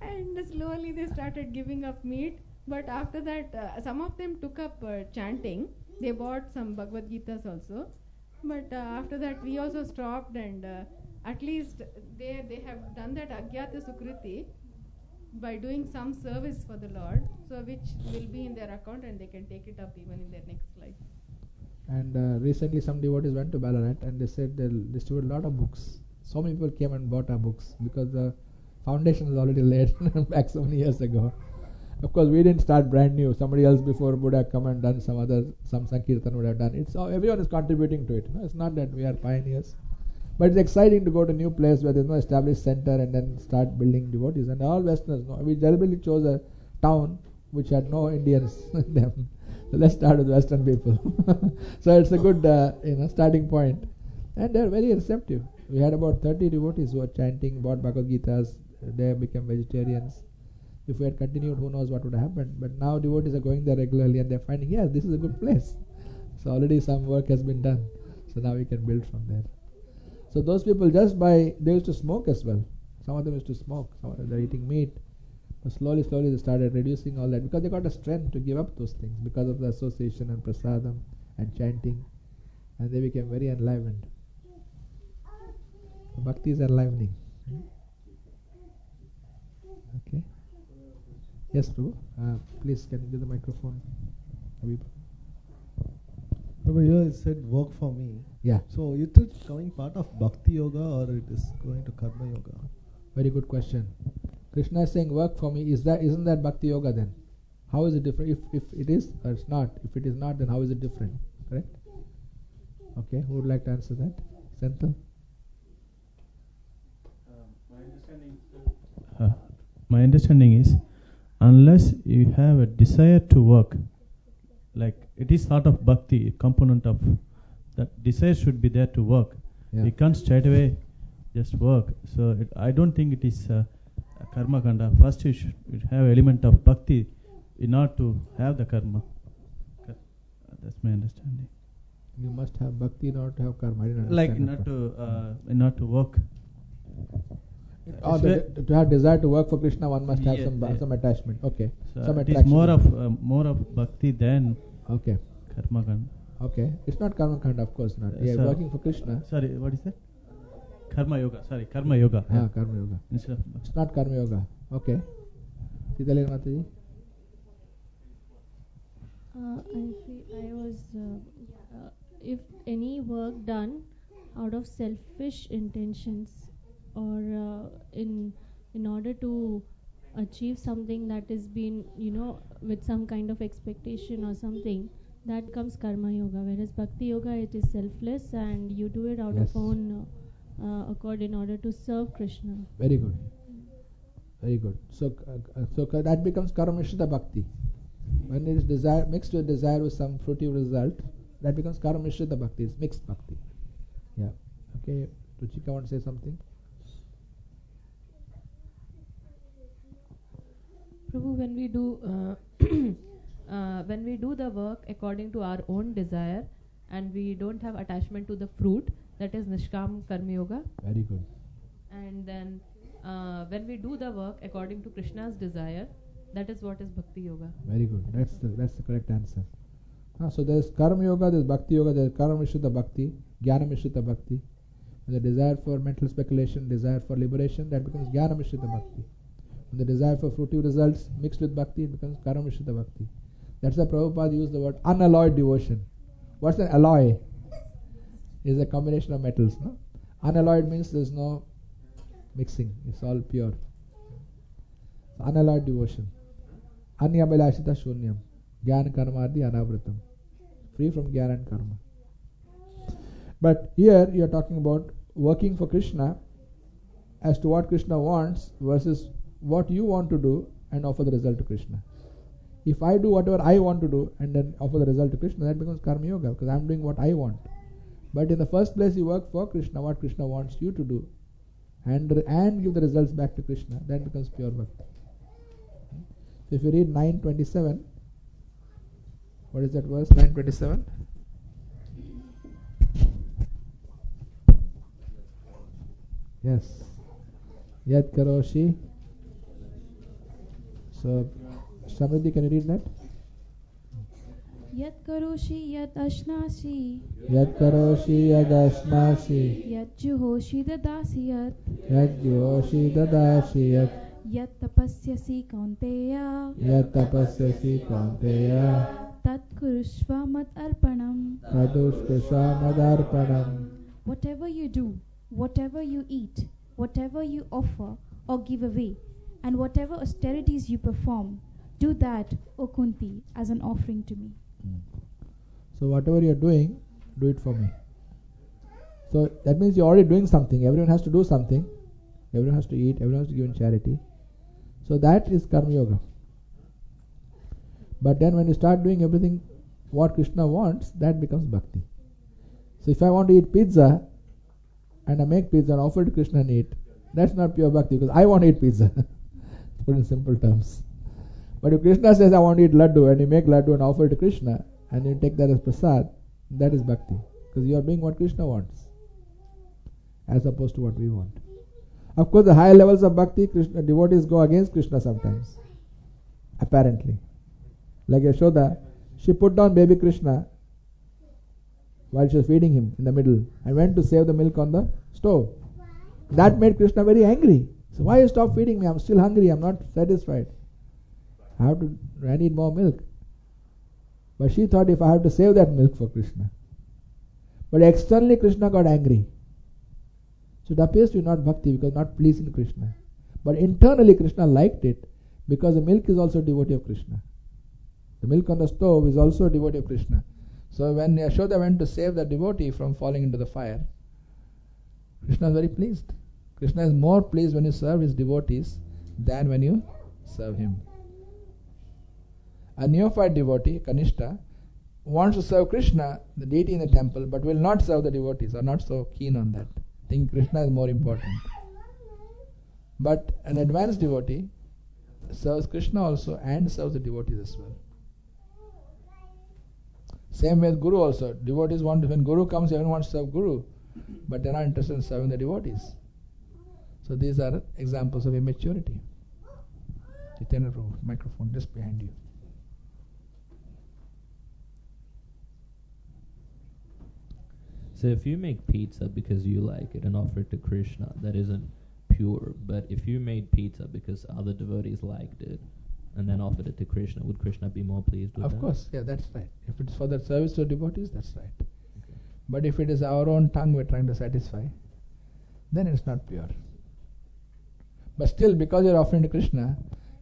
And slowly they started giving up meat. But after that, some of them took up chanting. They bought some Bhagavad Gitas also. But after that, we also stopped, and at least they have done that Agyata Sukriti by doing some service for the Lord, so which will be in their account, and they can take it up even in their next life. And recently some devotees went to Ballarat and they said they'll distribute a lot of books. So many people came and bought our books because the foundation was already laid back so many years ago. Of course, we didn't start brand new. Somebody else before would have come and done some Sankirtan would have done. It's all, everyone is contributing to it. It's not that we are pioneers. But it's exciting to go to a new place where there's no established center and then start building devotees. And all Westerners know. We deliberately chose a town which had no Indians in them. So let's start with Western people. So it's a good starting point. And they're very receptive. We had about 30 devotees who were chanting, bought Bhagavad Gitas. They became vegetarians. If we had continued, who knows what would have happened. But now devotees are going there regularly and they're finding, yes, this is a good place. So already some work has been done. So now we can build from there. So those people they used to smoke as well. Some of them used to smoke. Some of them they're eating meat. But slowly they started reducing all that because they got the strength to give up those things because of the association and prasadam and chanting. And they became very enlivened. So bhakti is enlivening. Okay. Yes, Prabhu. Please, can you give the microphone? Prabhu, here it said work for me. Yeah. So it is coming part of Bhakti Yoga or it is going to Karma Yoga? Very good question. Krishna is saying work for me. Isn't that Bhakti Yoga then? How is it different? If it is or it's not. If it is not, then how is it different? Correct? Okay. Who would like to answer that? Senthil? My understanding is, unless you have a desire to work, like it is sort of bhakti, a component of that desire should be there to work. Yeah. You can't straight away just work. So I don't think it is a karma kanda. First you should have element of bhakti in order to have the karma. That's my understanding. You must have bhakti in order to have karma. I didn't Like understand not to work. To have desire to work for Krishna, one must have Yes, yes. some attachment. Okay. So Some it is attraction. more of bhakti than Okay. karma kanda. Okay. It's not karma kanda, of course not. Yeah, So- working for Krishna. Sorry, what is that? Karma yoga. Sorry, karma yoga. Ah, karma yoga. Instead of bhakti. It's not karma yoga. Okay. Sitalini Mataji? I was if any work done out of selfish intentions or in order to achieve something that is been with some kind of expectation or something, that comes karma yoga, whereas bhakti yoga, it is selfless and you do it out Yes. of own accord in order to serve Krishna. Very good. Very good. So that becomes Karamishita Bhakti. When it is desire mixed with desire with some fruitive result, that becomes Karamishita Bhakti. It's mixed Bhakti. Yeah. Okay. Ruchika want to say something? Prabhu, when we do when we do the work according to our own desire and we don't have attachment to the fruit, that is Nishkam Karma Yoga. Very good. And then when we do the work according to Krishna's desire, that is what is Bhakti Yoga. Very good. That's the correct answer. So there's Karma Yoga, there's Bhakti Yoga, there's Karma Mishra Bhakti, Jnana Mishra Bhakti. The desire for mental speculation, desire for liberation, that becomes Jnana Mishra Bhakti. And the desire for fruitive results mixed with Bhakti, it becomes Karma Mishra Bhakti. That's why Prabhupada used the word unalloyed devotion. What's an alloy? Is a combination of metals. No? Unalloyed means there's no mixing, it's all pure. So unalloyed devotion. Anyabhilashita shunyam. Jnana karmardi anavritam. Free from jnana and karma. But here you are talking about working for Krishna as to what Krishna wants versus what you want to do and offer the result to Krishna. If I do whatever I want to do and then offer the result to Krishna, that becomes Karma Yoga because I am doing what I want. But in the first place you work for Krishna, what Krishna wants you to do, and give the results back to Krishna, that becomes pure bhakti. So if you read 9:27, what is that verse? 9:27. Yes. Yat karoshi. So, Samriddhi, can you read that? Yat karoshi yat ashnasi. Yat karoshi yat ashnasi. Yat juhoshi dadasi yat. Yat juhoshi dadasi yat. Yat tapasyasi kaunteya. Yat tapasyasi kaunteya. Tat kurushva mat arpanam. Tadushkusha madarpanam. Whatever you do, whatever you eat, whatever you offer or give away, and whatever austerities you perform, do that, O Kunti, as an offering to me. So whatever you are doing, do it for me. So that means you are already doing something. Everyone has to do something. Everyone has to eat. Everyone has to give in charity. So that is Karma Yoga. But then when you start doing everything what Krishna wants, that becomes Bhakti. So if I want to eat pizza and I make pizza and offer it to Krishna and eat, that's not pure Bhakti because I want to eat pizza. Put in simple terms. But if Krishna says I want to eat laddu and you make laddu and offer it to Krishna and you take that as prasad, that is Bhakti. Because you are doing what Krishna wants as opposed to what we want. Of course the higher levels of Bhakti, Krishna devotees go against Krishna sometimes. Apparently. Like Yashoda, she put down baby Krishna while she was feeding him in the middle and went to save the milk on the stove. That made Krishna very angry. So why you stop feeding me? I'm still hungry. I'm not satisfied. I need more milk. But she thought if I have to save that milk for Krishna. But externally Krishna got angry. So it appears to be not bhakti because not pleasing Krishna. But internally Krishna liked it because the milk is also a devotee of Krishna. The milk on the stove is also a devotee of Krishna. So when Yashoda went to save the devotee from falling into the fire, Krishna is very pleased. Krishna is more pleased when you serve his devotees than when you serve him. A neophyte devotee, Kanishta, wants to serve Krishna, the deity in the temple, but will not serve the devotees, are not so keen on that. Think Krishna is more important. But an advanced devotee serves Krishna also and serves the devotees as well. Same with Guru also. Devotees want to, when Guru comes, everyone wants to serve Guru, but they are not interested in serving the devotees. So these are examples of immaturity. Chaitanya Prabhu, microphone just behind you. So if you make pizza because you like it and offer it to Krishna, that isn't pure. But if you made pizza because other devotees liked it and then offered it to Krishna, would Krishna be more pleased with that? Of course, yeah, that's right. If it's for the service to devotees, that's right. Okay. But if it is our own tongue we're trying to satisfy, then it's not pure. But still, because you're offering to Krishna,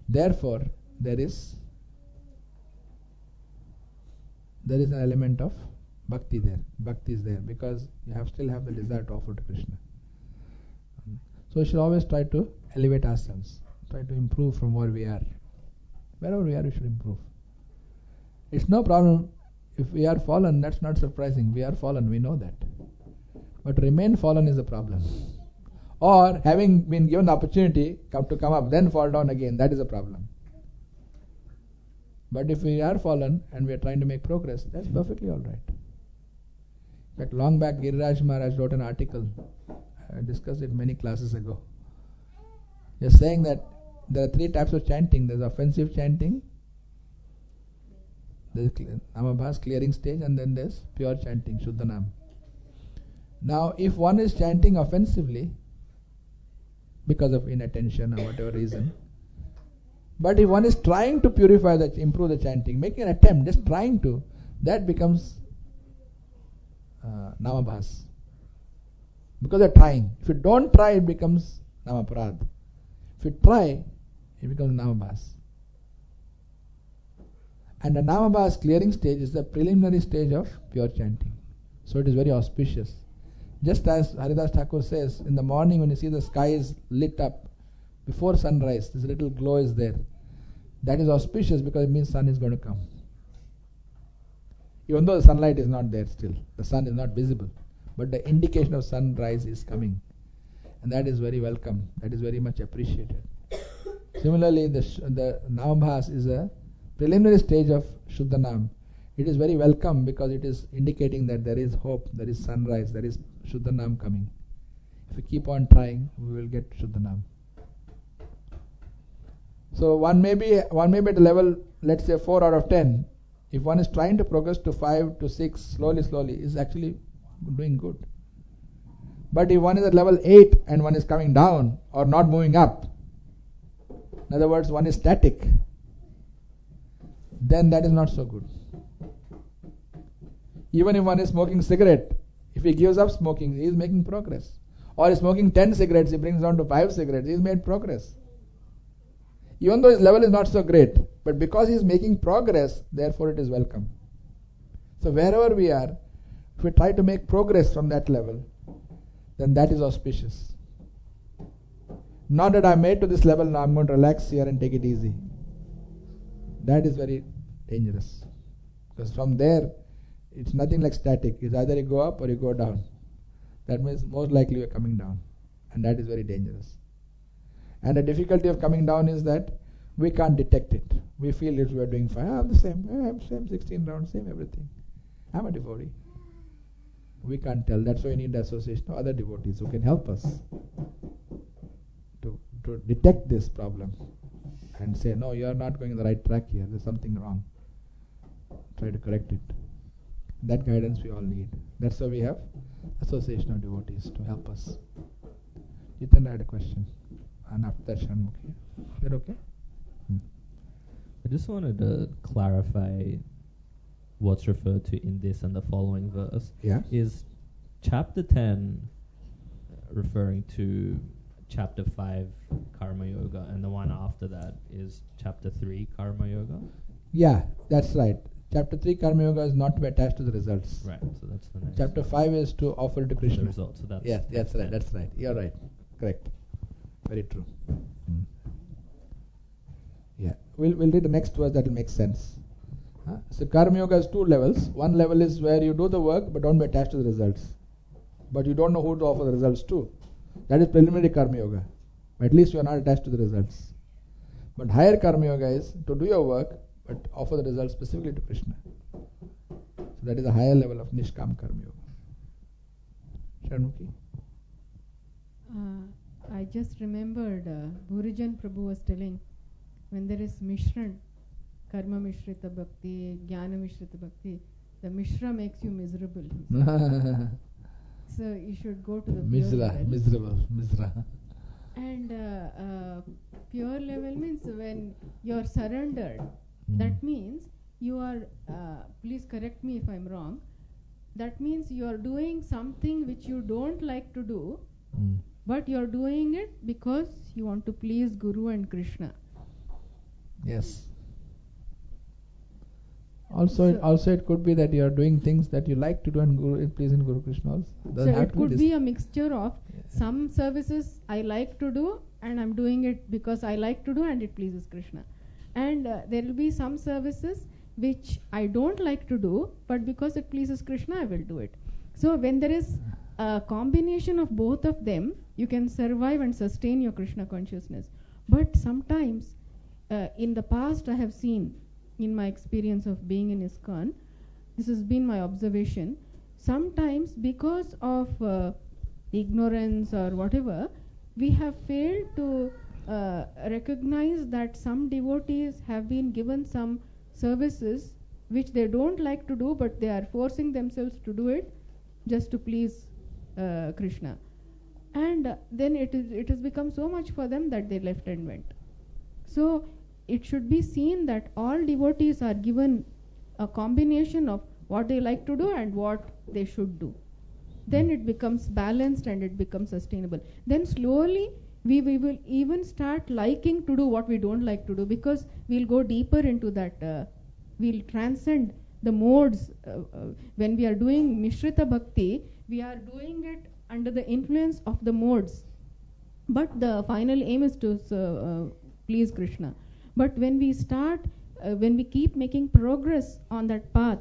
therefore there is an element of bhakti there. Bhakti is there because you still have the desire to offer to Krishna. So we should always try to elevate ourselves, try to improve from where we are. Wherever we are, we should improve. It's no problem if we are fallen. That's not surprising. We are fallen, we know that. But remain fallen is a problem. Or having been given the opportunity to come up, then fall down again, that is a problem. But if we are fallen and we are trying to make progress, that's perfectly all right. In fact, long back, Giriraj Maharaj wrote an article. I discussed it many classes ago. Just saying that there are three types of chanting. There's offensive chanting, there's Namabhas clearing stage, and then there's pure chanting, Shuddhanam. Now, if one is chanting offensively because of inattention or whatever reason, but if one is trying to purify that, improve the chanting, making an attempt, just trying to, that becomes Namabhas. Because they're trying. If you don't try, it becomes Namaprad. If you try, it becomes Namabhas. And the Namabhas clearing stage is the preliminary stage of pure chanting. So it is very auspicious. Just as Haridas Thakur says, in the morning when you see the sky is lit up, before sunrise, this little glow is there. That is auspicious because it means sun is going to come. Even though the sunlight is not there still, the sun is not visible, but the indication of sunrise is coming. And that is very welcome. That is very much appreciated. Similarly, the Namabhas is a preliminary stage of Shuddhanam. It is very welcome because it is indicating that there is hope, there is sunrise, there is Shuddhanam coming. If we keep on trying, we will get Shuddhanam. So one may be at a level, let's say 4 out of 10. If one is trying to progress to 5 to 6, slowly, is actually doing good. But if one is at level 8 and one is coming down or not moving up, in other words, one is static, then that is not so good. Even if one is smoking cigarette, if he gives up smoking, he is making progress. Or is smoking 10 cigarettes, he brings down to 5 cigarettes, he has made progress. Even though his level is not so great, but because he is making progress, therefore it is welcome. So wherever we are, if we try to make progress from that level, then that is auspicious. Not that I made to this level, now I'm going to relax here and take it easy. That is very dangerous. Because from there, it's nothing like static. It's either you go up or you go down. That means most likely you're coming down. And that is very dangerous. And the difficulty of coming down is that we can't detect it. We feel if we are doing fine, I'm the same. I'm same 16 rounds, same everything. I'm a devotee. We can't tell. That's why we need the association of other devotees who can help us to detect this problem and say, no, you are not going in the right track here. There's something wrong. Try to correct it. That guidance we all need. That's why we have association of devotees to help us. Jitendra had a question. And after that, Shanmukhi. Is that okay? I just wanted to clarify what's referred to in this and the following verse. Yeah. Is chapter 10 referring to chapter 5 Karma Yoga, and the one after that is chapter 3 Karma Yoga? Yeah, that's right. Chapter 3 Karma Yoga is not to be attached to the results. Right, so that's the next. Chapter 5 is to offer to Krishna. The result, so that's... Yes, that's right. You're right. Correct. Very true. Yeah. We'll read the next verse, that will make sense. So Karma Yoga has 2 levels. One level is where you do the work but don't be attached to the results. But you don't know who to offer the results to. That is preliminary Karma Yoga. At least you are not attached to the results. But higher Karma Yoga is to do your work but offer the results specifically to Krishna. So that is a higher level of Nishkam Karma Yoga. Shanmukhi? I just remembered Bhurijan Prabhu was telling, when there is Mishran, Karma Mishrita Bhakti, Jnana Mishrita Bhakti, the Mishra makes you miserable. So you should go to the pure level. Miserable. And pure level means when you are surrendered. That means you are, please correct me if I'm wrong, that means you are doing something which you don't like to do, but you are doing it because you want to please Guru and Krishna. Yes. Also it could be that you are doing things that you like to do and pleasing Guru Krishna also. So it could be a mixture of some services I like to do and I'm doing it because I like to do and it pleases Krishna. And there will be some services which I don't like to do, but because it pleases Krishna, I will do it. So when there is a combination of both of them, you can survive and sustain your Krishna consciousness. But sometimes, in the past I have seen in my experience of being in ISKCON, this has been my observation. Sometimes because of ignorance or whatever, we have failed to recognize that some devotees have been given some services which they don't like to do, but they are forcing themselves to do it just to please Krishna. And then it has become so much for them that they left and went. So it should be seen that all devotees are given a combination of what they like to do and what they should do. Then it becomes balanced and it becomes sustainable. Then slowly we will even start liking to do what we don't like to do, because we'll go deeper into that. We'll transcend the modes. When we are doing Mishrita Bhakti, we are doing it under the influence of the modes. But the final aim is to please Krishna. But when we start, when we keep making progress on that path,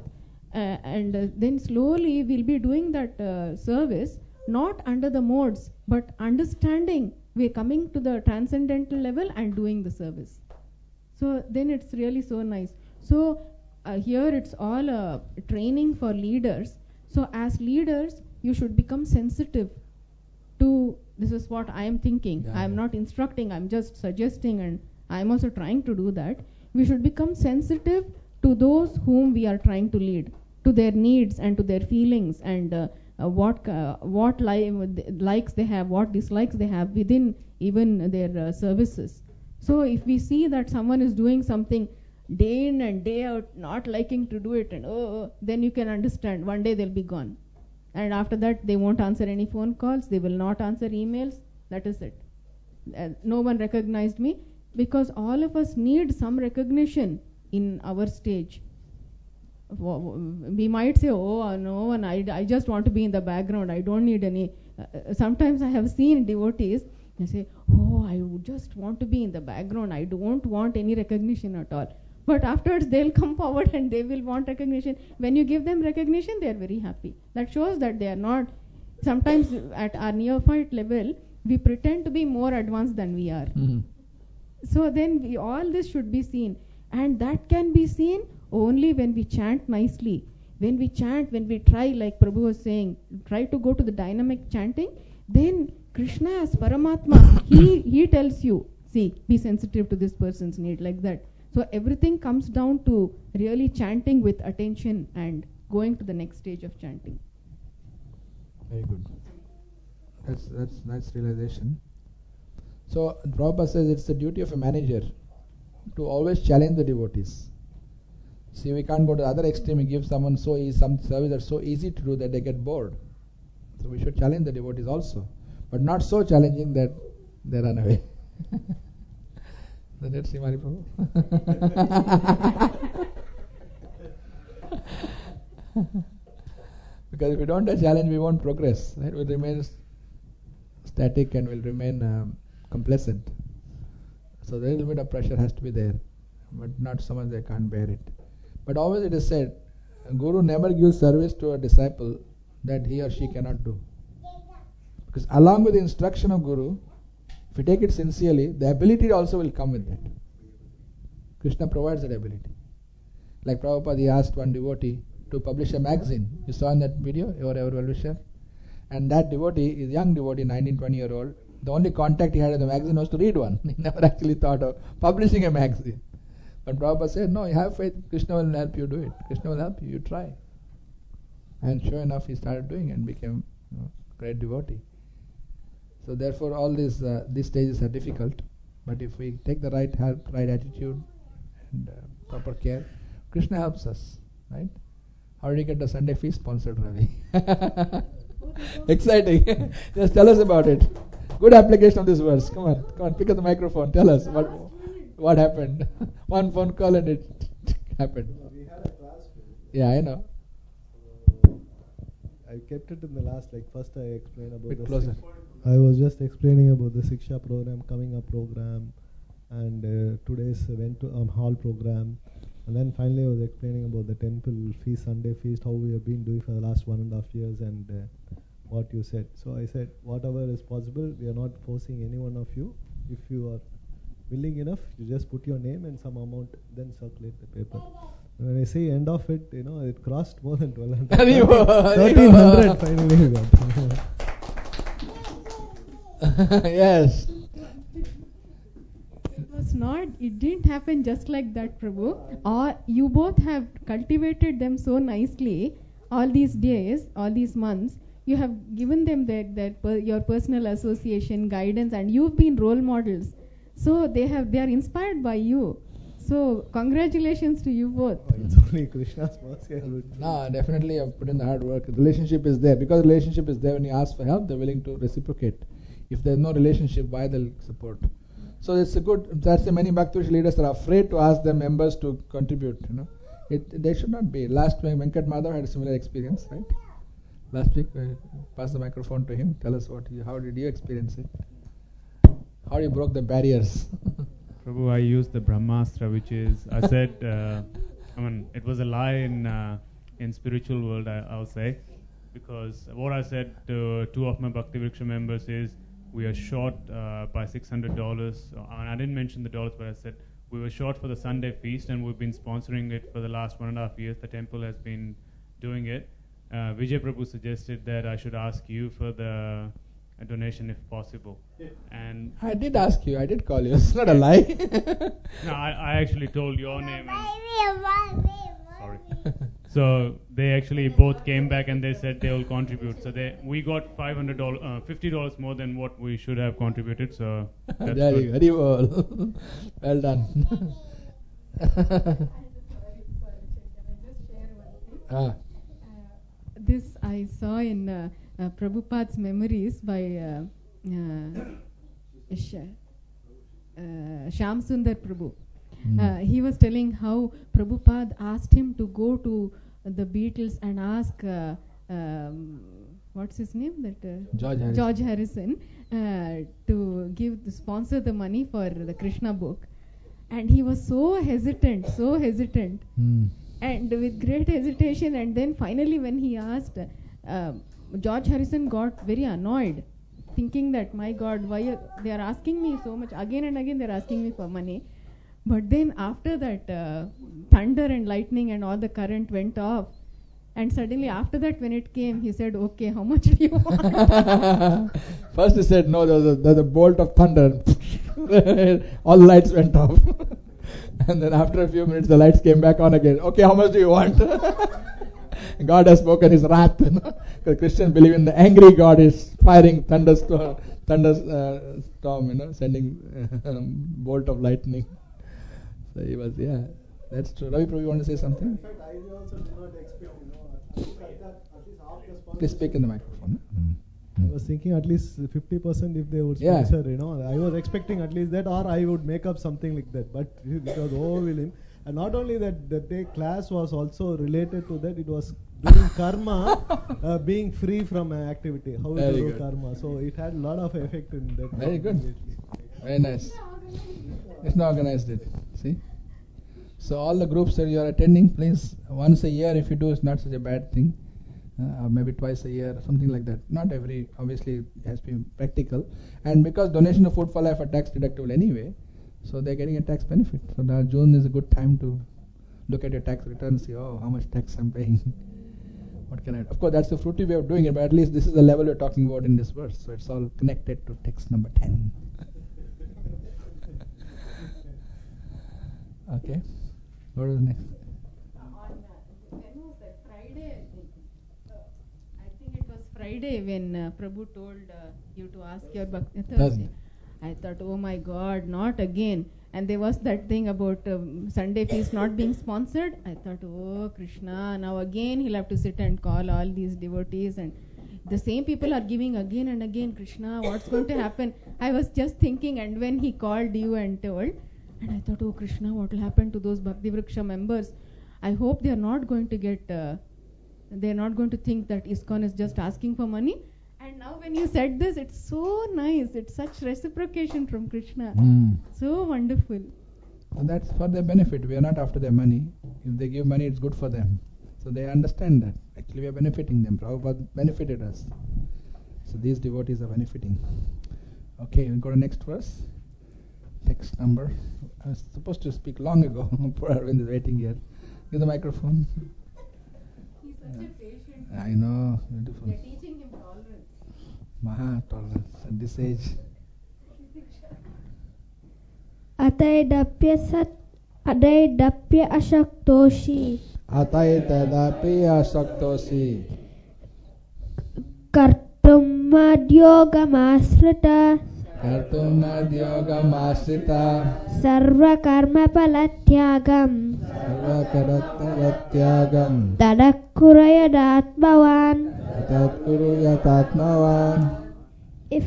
then slowly we'll be doing that service not under the modes, but understanding we're coming to the transcendental level and doing the service. So then it's really so nice. So here it's all a training for leaders. So as leaders, you should become sensitive to, this is what I am thinking. I am not instructing, I'm just suggesting, and I'm also trying to do that. We should become sensitive to those whom we are trying to lead, to their needs and to their feelings, and what likes they have, what dislikes they have within even their services. So if we see that someone is doing something day in and day out, not liking to do it, and then you can understand one day they'll be gone. And after that, they won't answer any phone calls, they will not answer emails, that is it. No one recognized me, because all of us need some recognition in our stage. We might say, no one, I just want to be in the background, I don't need any. Sometimes I have seen devotees, they say, I would just want to be in the background, I don't want any recognition at all. But afterwards they'll come forward and they will want recognition. When you give them recognition, they are very happy. That shows that they are not. Sometimes at our neophyte level, we pretend to be more advanced than we are. Mm-hmm. So then all this should be seen. And that can be seen only when we chant nicely. When we chant, when we try, like Prabhu was saying, try to go to the dynamic chanting, then Krishna as Paramatma, he tells you, see, be sensitive to this person's need, like that. So everything comes down to really chanting with attention and going to the next stage of chanting. Very good. That's nice realization. So Prabhupada says it's the duty of a manager to always challenge the devotees. See, we can't go to the other extreme and give someone some service that's so easy to do that they get bored. So we should challenge the devotees also, but not so challenging that they run away. Let's see, Mari Prabhu. Because if we don't challenge, we won't progress. Right? We'll remain static and will remain complacent. So a little bit of pressure has to be there, but not so much they can't bear it. But always it is said, Guru never gives service to a disciple that he or she cannot do. Because along with the instruction of Guru, if you take it sincerely, the ability also will come with that. Krishna provides that ability. Like Prabhupada, he asked one devotee to publish a magazine. You saw in that video, your well-wisher. And that devotee is a young devotee, 19, 20-year-old. The only contact he had in the magazine was to read one. He never actually thought of publishing a magazine. But Prabhupada said, no, you have faith, Krishna will help you do it. Krishna will help you, you try. And sure enough, he started doing it and became a great devotee. So therefore all these stages are difficult, but if we take the right help, right attitude and proper care, Krishna helps us, right? How did you get the Sunday feast sponsored, Ravi? Exciting. Just tell us about it. Good application of this verse. Come on, pick up the microphone. Tell us what happened. One phone call and it happened. We had a class. Yeah, I know. I kept it in the last, first I explained about Bit closer. I was just explaining about the Siksha program, coming up program, and today's went to hall program, and then finally I was explaining about the temple feast, Sunday feast, how we have been doing for the last 1.5 years, and what you said. So I said, whatever is possible, we are not forcing any one of you. If you are willing enough, you just put your name and some amount, then circulate the paper. When I say end of it, it crossed more than 1200. 1300 finally we got. Yes. It didn't happen just like that, Prabhu. Or you both have cultivated them so nicely all these days, all these months. You have given them your personal association, guidance, and you've been role models. So they are inspired by you. So congratulations to you both. It's only Krishna's mercy. No, definitely I've put in the hard work. The relationship is there. Because relationship is there, when you ask for help, they're willing to reciprocate. If there's no relationship, why they'll support? So it's a good. That's the many Bhakti leaders are afraid to ask their members to contribute. They should not be. Last week Venkat Madhav had a similar experience, right? Last week, pass the microphone to him. Tell us how did you experience it? How you broke the barriers? Prabhu, I used the Brahmastra, which is, I said, it was a lie in spiritual world, I'll say, because what I said to two of my Bhakti Vriksha members is, we are short by $600. I didn't mention the dollars, but I said we were short for the Sunday feast, and we've been sponsoring it for the last 1.5 years. The temple has been doing it. Vijay Prabhu suggested that I should ask you for the donation if possible. And I did ask you. I did call you. It's not a lie. No, I actually told your name. Sorry. So they actually both came back and they said they will contribute. So we got $50 more than what we should have contributed. So that's good. Very well. Well done. This I saw in Prabhupada's memories by Shyam Sundar Prabhu. He was telling how Prabhupada asked him to go to the Beatles and ask what's his name, George Harrison, to sponsor the money for the Krishna book, and he was so hesitant, and with great hesitation, and then finally when he asked, George Harrison got very annoyed, thinking that, my God, why they are asking me so much, again and again they are asking me for money. But then after that, thunder and lightning and all the current went off. And suddenly after that, when it came, he said, okay, how much do you want? First he said, no, there's a bolt of thunder. All the lights went off. And then after a few minutes, the lights came back on again. Okay, how much do you want? God has spoken his wrath. Because Christians believe in the angry God is firing thunderstorm, sending bolt of lightning. So he was, that's true. Ravi Prabhu, you want to say something? In fact, I also did not expect, at least half the sponsors. Please speak in the microphone. I was thinking at least 50% if they would sponsor, I was expecting at least that, or I would make up something like that. But it was overwhelming. And not only that, the day class was also related to that. It was doing karma, being free from activity. How to do karma. So it had a lot of effect in that. Very good. Very nice. Krishna organized it. See? So all the groups that you are attending, please, once a year if you do, it's not such a bad thing. Or maybe twice a year, something like that. Not every, obviously it has to be practical. And because donation of food for life are tax deductible anyway, so they're getting a tax benefit. So now June is a good time to look at your tax return and see, how much tax I'm paying. What can I do? Of course, that's the fruity way of doing it, but at least this is the level we're talking about in this verse. So it's all connected to text number 10. Okay. What is next? When was that? Friday, I think. I think it was Friday when Prabhu told you to ask your Thursday. I thought, oh my God, not again. And there was that thing about Sunday feast not being sponsored. I thought, oh Krishna, now again he'll have to sit and call all these devotees, and the same people are giving again and again. Krishna, what's going to happen? I was just thinking, and when he called you and told, and I thought, oh Krishna, what will happen to those Bhakti Vriksha members? I hope they are not going to get, they are not going to think that ISKCON is just asking for money. And now when you said this, it's so nice. It's such reciprocation from Krishna. So wonderful. So that's for their benefit. We are not after their money. If they give money, it's good for them. So they understand that. Actually, we are benefiting them. Prabhupada benefited us. So these devotees are benefiting. Okay, we go to next verse. text number. I was supposed to speak long ago. Poor Arvind is waiting here. Give the microphone. He's such a patient. I know, beautiful. They're teaching him tolerance. Maha tolerance at this age. Adaidapya ashaktoshi. Ataitadapi asaktosi. Kartumadyogamasrita. Kartumadyogamasrita. Sarva karma palatyagam. Sarva karatyagam. Tadakurayadaatmavan. Tatkuruyatatmavan. If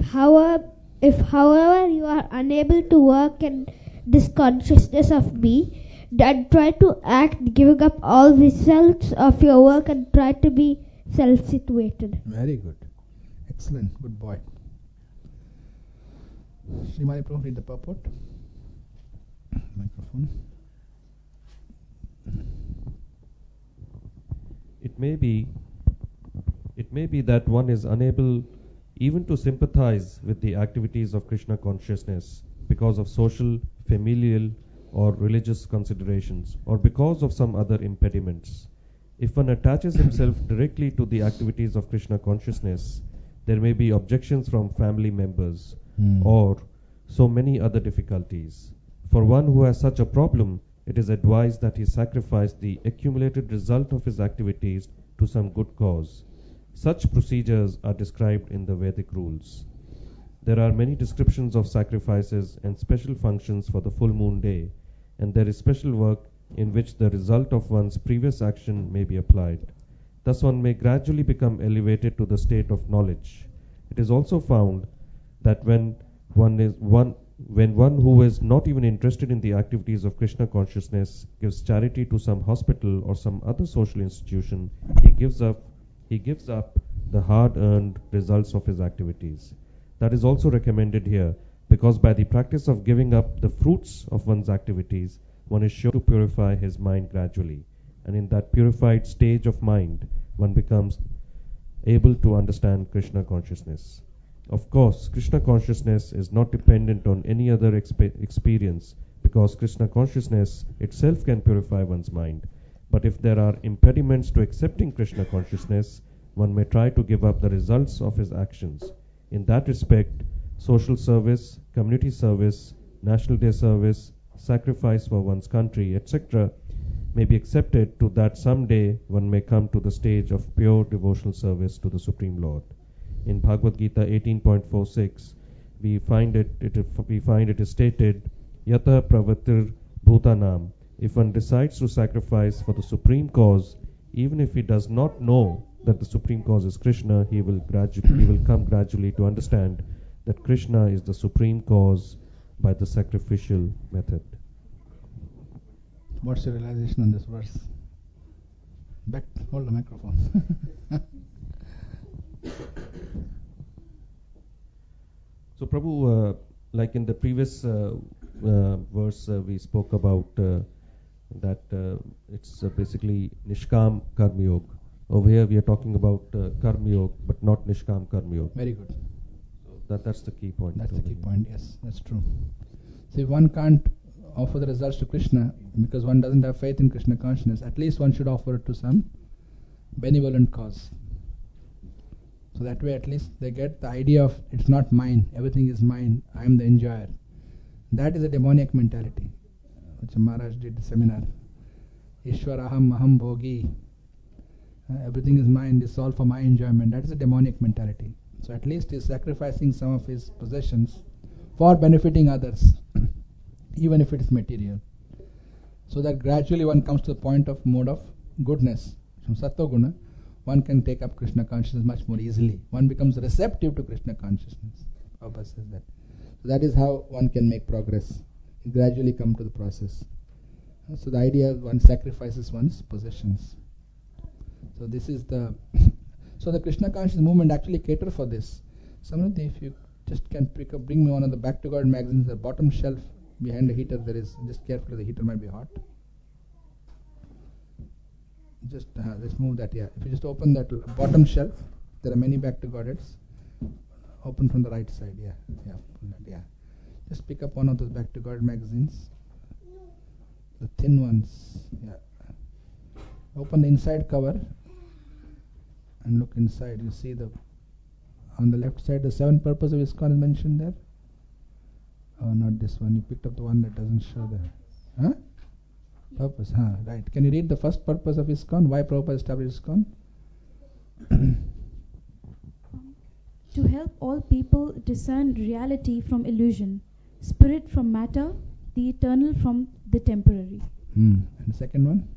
however you are unable to work in this consciousness of me, then try to act giving up all results of your work and try to be self-situated. Very good. Excellent. Good boy. Srimani Prabhu, read the purport. Microphone. It may be that one is unable even to sympathize with the activities of Krishna consciousness because of social, familial, or religious considerations, or because of some other impediments. If one attaches himself directly to the activities of Krishna consciousness, there may be objections from family members, or so many other difficulties. For one who has such a problem, it is advised that he sacrifice the accumulated result of his activities to some good cause. Such procedures are described in the Vedic rules. There are many descriptions of sacrifices and special functions for the full moon day, and there is special work in which the result of one's previous action may be applied. Thus one may gradually become elevated to the state of knowledge. It is also found that when one who is not even interested in the activities of Krishna consciousness gives charity to some hospital or some other social institution, he gives up the hard-earned results of his activities. That is also recommended here, because by the practice of giving up the fruits of one's activities, one is sure to purify his mind gradually. And in that purified stage of mind, one becomes able to understand Krishna consciousness. Of course, Krishna consciousness is not dependent on any other experience, because Krishna consciousness itself can purify one's mind. But if there are impediments to accepting Krishna consciousness, one may try to give up the results of his actions. In that respect, social service, community service, National Day service, sacrifice for one's country, etc., may be accepted to that someday one may come to the stage of pure devotional service to the Supreme Lord. In Bhagavad Gita 18.46, we find it is stated, Yata Pravatir Bhutanam. If one decides to sacrifice for the supreme cause, even if he does not know that the supreme cause is Krishna, he will come gradually to understand that Krishna is the supreme cause by the sacrificial method. What's your realization on this verse? Back, hold the microphone. So Prabhu, like in the previous verse we spoke about that it's basically Nishkam Karma Yoga. Over here we are talking about Karma Yoga, but not Nishkam Karma Yoga. Very good. So that's the key point. That's the key point, yes, that's true. See, one can't offer the results to Krishna because one doesn't have faith in Krishna consciousness. At least one should offer it to some benevolent cause. So that way at least they get the idea of it's not mine, everything is mine, I am the enjoyer. That is a demoniac mentality, which Maharaj did the seminar. Ishwaraham aham bhogi. Everything is mine, this is all for my enjoyment. That is a demoniac mentality. So at least he is sacrificing some of his possessions for benefiting others, even if it is material. So that gradually one comes to the point of mode of goodness. From Sattva Guna, one can take up Krishna consciousness much more easily. One becomes receptive to Krishna consciousness. Prabhupada says that. So that is how one can make progress. Gradually come to the process. So the idea is one sacrifices one's possessions. So this is the so the Krishna consciousness movement actually cater for this. Samruddhi, if you just can bring me one of the Back to God magazines, the bottom shelf behind the heater there is, just carefully, the heater might be hot. Just let's move that, yeah. If you just open that bottom shelf, there are many Back to Godheads. Open from the right side, yeah. Just pick up one of those Back to God magazines. The thin ones. Yeah. Open the inside cover and look inside. You see on the left side the 7 purpose of ISKCON is mentioned there. Oh, not this one. You picked up the one that doesn't show there. Huh? Purpose, right. Can you read the first purpose of ISKCON? Why Prabhupada established ISKCON? To help all people discern reality from illusion, spirit from matter, the eternal from the temporary. And the second one?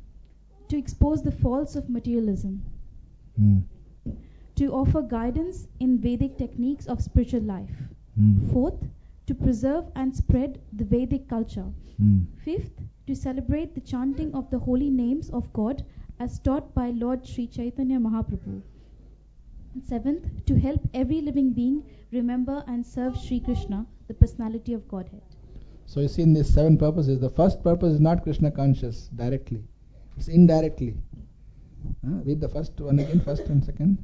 To expose the faults of materialism. To offer guidance in Vedic techniques of spiritual life. Fourth, to preserve and spread the Vedic culture. Fifth, to celebrate the chanting of the holy names of God as taught by Lord Sri Chaitanya Mahaprabhu. And seventh, to help every living being remember and serve Sri Krishna, the personality of Godhead. So you see in these 7 purposes, the first purpose is not Krishna conscious directly. It's indirectly. Read the first one again, first and second.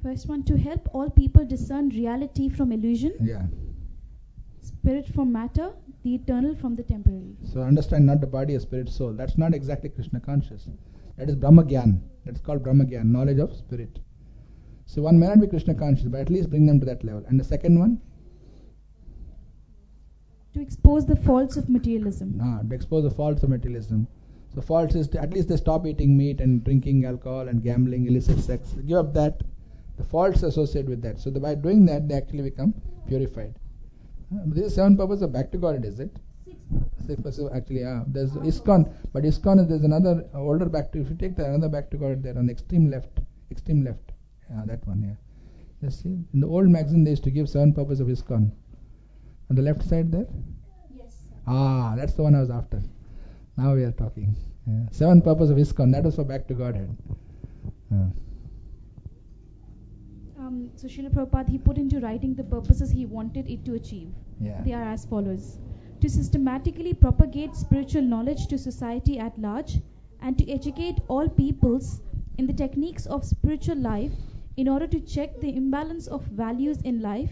First one, to help all people discern reality from illusion. Yeah. Spirit from matter, the eternal from the temporary. So understand not the body, a spirit, soul. That's not exactly Krishna conscious. That is Brahma Gyan. That's called Brahma Gyan, knowledge of spirit. So one may not be Krishna conscious, but at least bring them to that level. And the second one? To expose the faults of materialism. To expose the faults of materialism. So faults is at least they stop eating meat and drinking alcohol and gambling, illicit sex. Give up that. The faults associated with that. So by doing that, they actually become purified. These 7 purposes of Back to God, is it? 6 purposes actually. There's ISKCON, but ISKCON there's another older Back to. If you take another Back to God there on the extreme left. That one. Yeah. You see, in the old magazine they used to give 7 purposes of ISKCON. On the left side there. Yes. That's the one I was after. Now we are talking. 7 purposes of ISKCON. That was for Back to Godhead. So Srila Prabhupada, he put into writing the purposes he wanted it to achieve. Yeah. They are as follows. To systematically propagate spiritual knowledge to society at large and to educate all peoples in the techniques of spiritual life in order to check the imbalance of values in life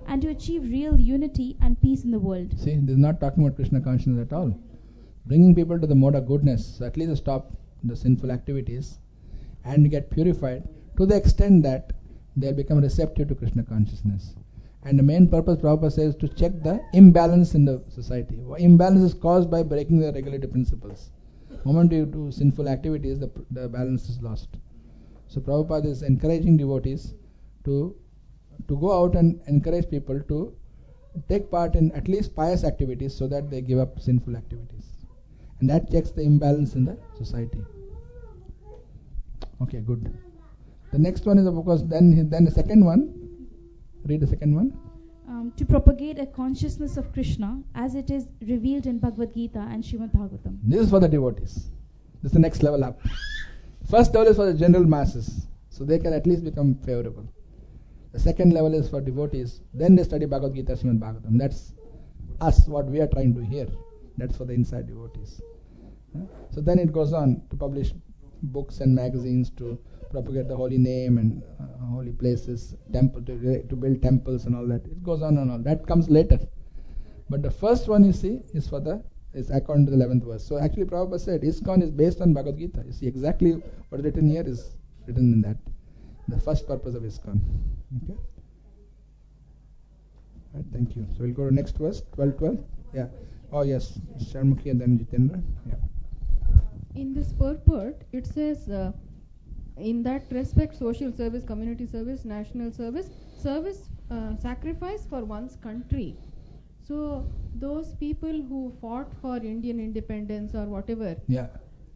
and to achieve real unity and peace in the world. See, this is not talking about Krishna consciousness at all. Bringing people to the mode of goodness, so at least stop the sinful activities and get purified to the extent that they'll become receptive to Krishna consciousness. And the main purpose, Prabhupada says, to check the imbalance in the society. Imbalance is caused by breaking the regulative principles. The moment you do sinful activities, the balance is lost. So Prabhupada is encouraging devotees to go out and encourage people to take part in at least pious activities so that they give up sinful activities. And that checks the imbalance in the society. Okay, good. The next one is, of course, then the second one. Read the second one. To propagate a consciousness of Krishna as it is revealed in Bhagavad Gita and Srimad Bhagavatam. This is for the devotees. This is the next level up. First level is for the general masses, so they can at least become favorable. The second level is for devotees. Then they study Bhagavad Gita, Srimad Bhagavatam. That's us, what we are trying to hear. That's for the inside devotees. So then it goes on to publish books and magazines to propagate the holy name and holy places, temple to build temples and all that. It goes on and on. That comes later. But the first one you see is according to the 11th verse. So actually Prabhupada said ISKCON is based on Bhagavad Gita. You see exactly what is written here is written in that. The first purpose of ISKCON. Okay. Right, thank you. So we'll go to next verse, 12. Yeah. Oh yes, Sharmukhi and then Jitendra. Yeah. In this purport, it says, in that respect, social service, community service, national service, sacrifice for one's country. So those people who fought for Indian independence or whatever,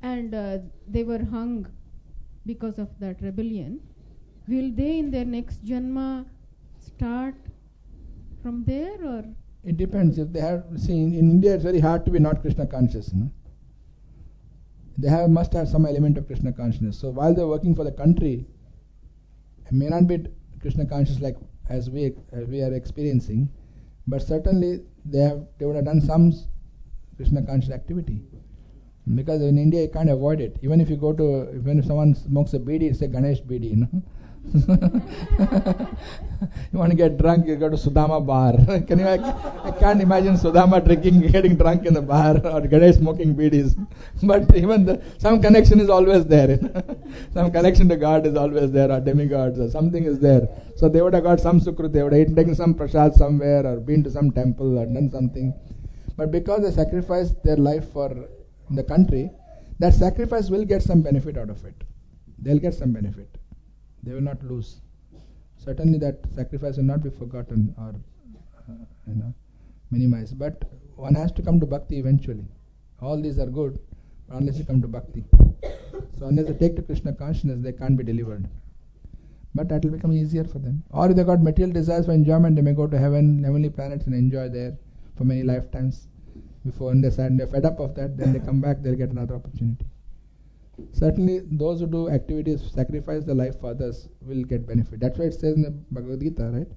and they were hung because of that rebellion, will they in their next janma start from there, or? It depends. If they have, in India it's very hard to be not Krishna conscious. They must have some element of Krishna consciousness. So while they're working for the country, it may not be Krishna conscious like as we are experiencing, but certainly they would have done some Krishna conscious activity. Because in India you can't avoid it. Even if someone smokes a bidi, it's a Ganesh bidi, You want to get drunk, you go to Sudama bar. Can you? I can't imagine Sudama getting drunk in the bar, or Ganesh smoking beedis. But even some connection is always there. Some connection to God is always there, or demigods, or something is there. So they would have got some sukrut, they would have taken some prasad somewhere, or been to some temple, or done something. But because they sacrificed their life for the country, that sacrifice will get some benefit out of it. They'll get some benefit. They will not lose. Certainly that sacrifice will not be forgotten or minimized. But one has to come to bhakti eventually. All these are good, unless you come to bhakti. So unless they take to Krishna consciousness, they can't be delivered. But that will become easier for them. Or if they got material desires for enjoyment, they may go to heaven, heavenly planets, and enjoy there for many lifetimes. Before when they're fed up of that, then they come back, they'll get another opportunity. Certainly, those who do activities, sacrifice their life for others, will get benefit. That's why it says in the Bhagavad Gita, right?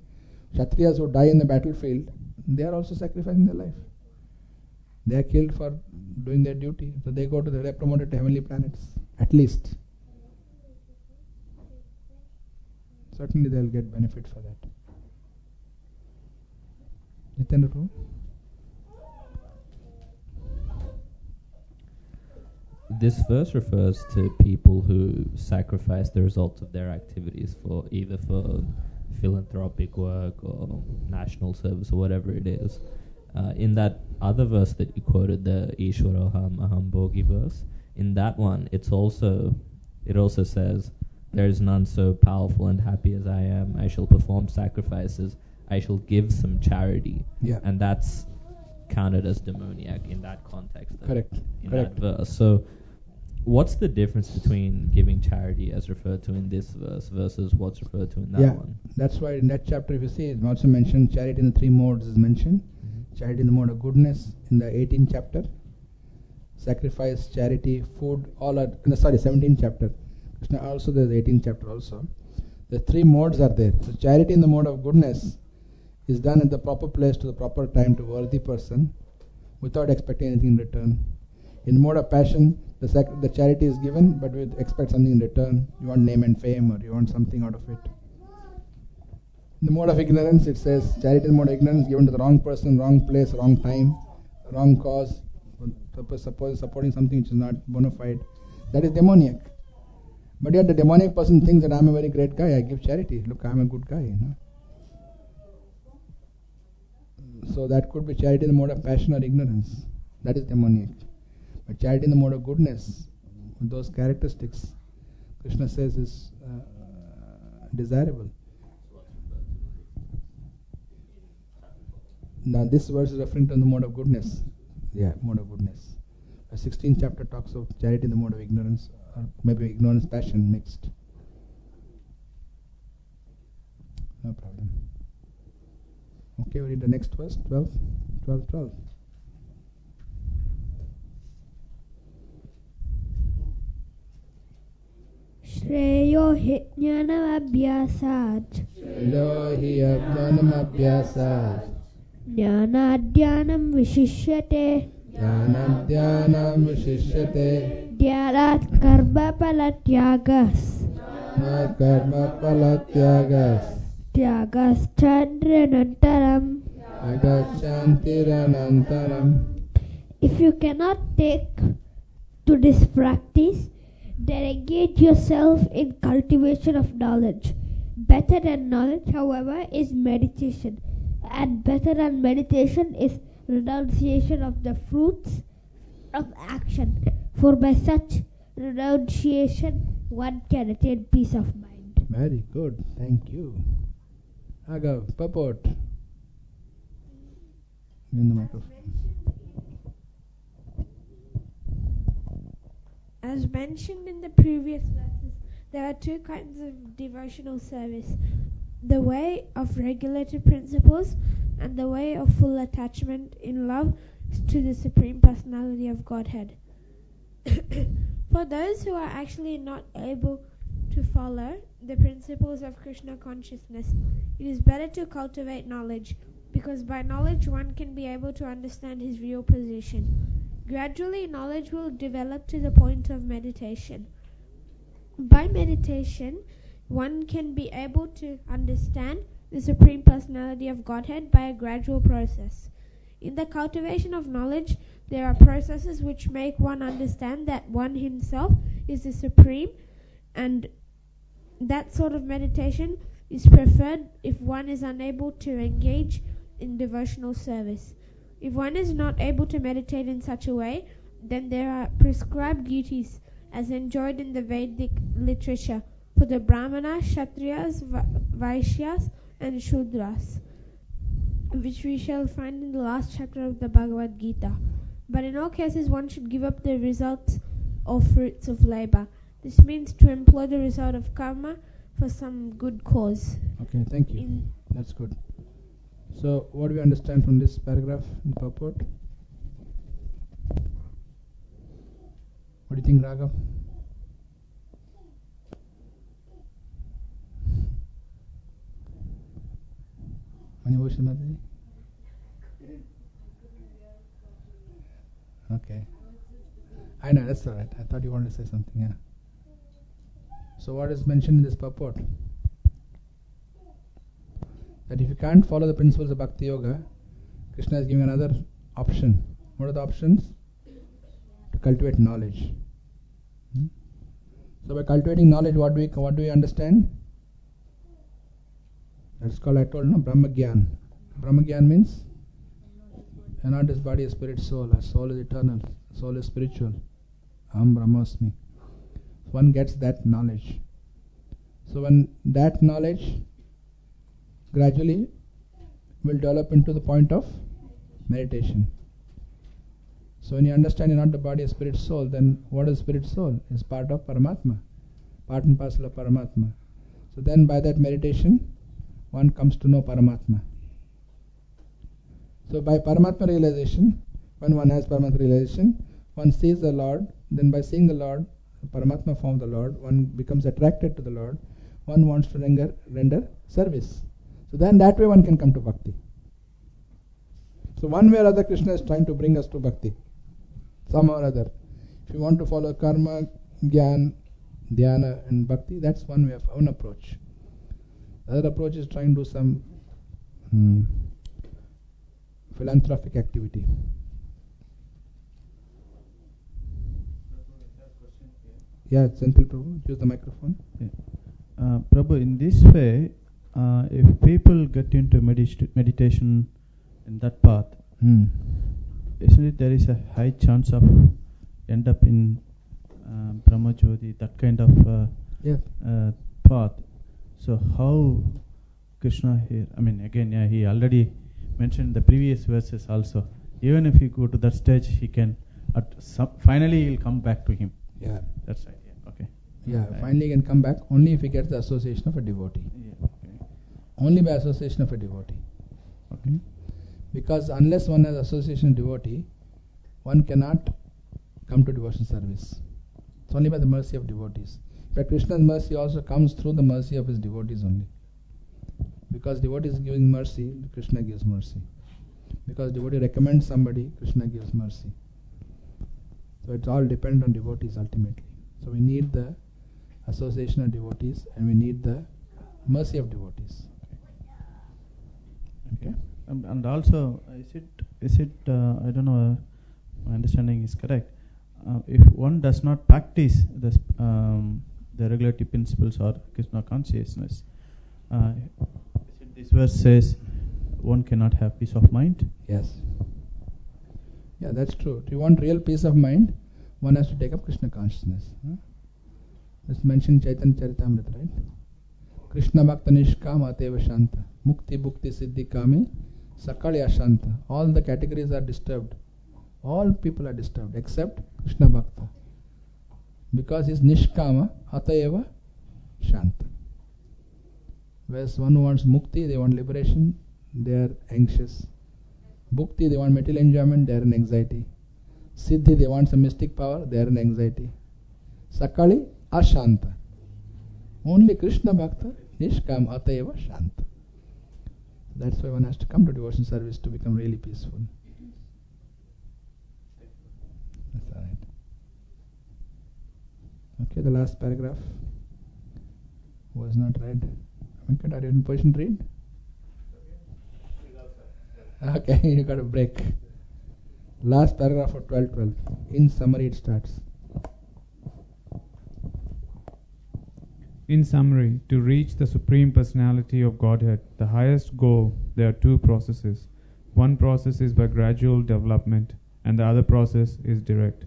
Kshatriyas who die in the battlefield, they are also sacrificing their life. They are killed for doing their duty. So they are promoted to heavenly planets, at least. Certainly they will get benefit for that. Jitendra Prabhu? This verse refers to people who sacrifice the results of their activities for either for philanthropic work or national service or whatever it is. In that other verse that you quoted, the Ishwaroham Aham Bhogi verse, in that one it also says, "There is none so powerful and happy as I am. I shall perform sacrifices. I shall give some charity." Yeah. And that's counted as demoniac in that context. Correct. That verse. So what's the difference between giving charity as referred to in this verse versus what's referred to in that one? That's why in that chapter, if you see, it's also mentioned charity in the three modes is mentioned. Charity in the mode of goodness in the 18th chapter. Sacrifice, charity, food, all are, 17th chapter. Krishna also, there's 18th chapter also. The three modes are there. So charity in the mode of goodness is done at the proper place to the proper time to a worthy person without expecting anything in return. In mode of passion, the charity is given, but we expect something in return. You want name and fame, or you want something out of it. In the mode of ignorance, it says charity in the mode of ignorance given to the wrong person, wrong place, wrong time, wrong cause, suppose supporting something which is not bona fide. That is demoniac. But yet the demoniac person thinks that I'm a very great guy, I give charity. Look, I'm a good guy. So that could be charity in the mode of passion or ignorance. That is demoniac. But charity in the mode of goodness, with those characteristics, Krishna says is desirable. Now this verse is referring to the mode of goodness. Yeah, mode of goodness. The 16th chapter talks of charity in the mode of ignorance, or maybe ignorance, passion mixed. No problem. Okay, we read the next verse, 12. Shreyo hi jnanam abhyasat jnanadhyanam vishishyate dhyanat karma palatyagas tyagas chandranantaram. If you cannot take to this practice, then engage yourself in cultivation of knowledge. Better than knowledge, however, is meditation, and better than meditation is renunciation of the fruits of action. For by such renunciation, one can attain peace of mind. Very good, thank you. Agav, purport. In the microphone. As mentioned in the previous verses, there are two kinds of devotional service: the way of regulated principles and the way of full attachment in love to the Supreme Personality of Godhead. For those who are actually not able to follow the principles of Krishna consciousness, it is better to cultivate knowledge, because by knowledge one can be able to understand his real position. Gradually, knowledge will develop to the point of meditation. By meditation, one can be able to understand the Supreme Personality of Godhead by a gradual process. In the cultivation of knowledge, there are processes which make one understand that one himself is the Supreme, and that sort of meditation is preferred if one is unable to engage in devotional service. If one is not able to meditate in such a way, then there are prescribed duties as enjoined in the Vedic literature for the Brahmanas, Kshatriyas, Vaishyas and Shudras, which we shall find in the last chapter of the Bhagavad Gita. But in all cases, one should give up the results or fruits of labor. This means to employ the result of karma for some good cause. Okay, thank you. That's good. So, what do we understand from this paragraph in purport? What do you think, Raghav? Manibhushan Mataji? Okay. I know, that's alright. I thought you wanted to say something, yeah. So what is mentioned in this purport? That if you can't follow the principles of Bhakti Yoga, Krishna is giving another option. What are the options? To cultivate knowledge. So by cultivating knowledge, what do we understand? That's called, I told, Brahma Gyan. Brahma Gyan means you're not this body, spirit, soul. Our soul is eternal. Soul is spiritual. Aham Brahmasmi. One gets that knowledge. So when that knowledge gradually will develop into the point of meditation. So when you understand you're not the body, spirit, soul, then what is spirit, soul? It's part of Paramatma. Part and parcel of Paramatma. So then by that meditation, one comes to know Paramatma. So by Paramatma realization, when one has Paramatma realization, one sees the Lord. Then by seeing the Lord, Paramatma form of the Lord, one becomes attracted to the Lord. One wants to render service. So then that way one can come to Bhakti. So one way or other Krishna is trying to bring us to Bhakti. Somehow or other. If you want to follow karma, jnana, dhyana and Bhakti, that's one way of one approach. The other approach is trying to do some philanthropic activity. Yeah, Senthil Prabhu, use the microphone. Yeah. Prabhu, in this way, if people get into meditation in that path, isn't it there is a high chance of end up in Brahmajyoti, that kind of path? So how Krishna here, I mean again, he already mentioned the previous verses also. Even if he go to that stage, he can, finally he'll come back to him. Yeah. That's right, yeah, okay. Yeah, finally he can come back only if he gets the association of a devotee. Yeah, okay. Only by association of a devotee. Okay. Because unless one has association of devotee, one cannot come to devotion service. It's only by the mercy of devotees. But Krishna's mercy also comes through the mercy of his devotees only. Because devotee is giving mercy, Krishna gives mercy. Because devotee recommends somebody, Krishna gives mercy. So it's all dependent on devotees ultimately. So we need the association of devotees and we need the mercy of devotees. Okay. And also, is it I don't know, my understanding is correct. If one does not practice the regulatory principles or Krishna consciousness, this verse says one cannot have peace of mind? Yes. Yeah, that's true. If you want real peace of mind, one has to take up Krishna consciousness. It's mentioned in Chaitanya Charitamrita, right? Krishna Bhakta Nishkama Ateva Shanta Mukti Bhukti Siddhi Kami Sakali Ashanta. All the categories are disturbed. All people are disturbed except Krishna Bhakta. Because he's Nishkama Ateva Shanta. Whereas one who wants Mukti, they want liberation, they are anxious. Bhukti, they want material enjoyment, they are in anxiety. Siddhi, they want some mystic power, they are in anxiety. Sakali, Ashanta. Only Krishna Bhakta, Nishkam Ateva Shanta. That's why one has to come to devotion service to become really peaceful. That's alright. Okay, the last paragraph. Who has not read? Venkat, are you in position to read? Okay, you got a break. Last paragraph of 12:12. In summary, it starts. In summary, to reach the Supreme Personality of Godhead, the highest goal, there are two processes. One process is by gradual development, and the other process is direct.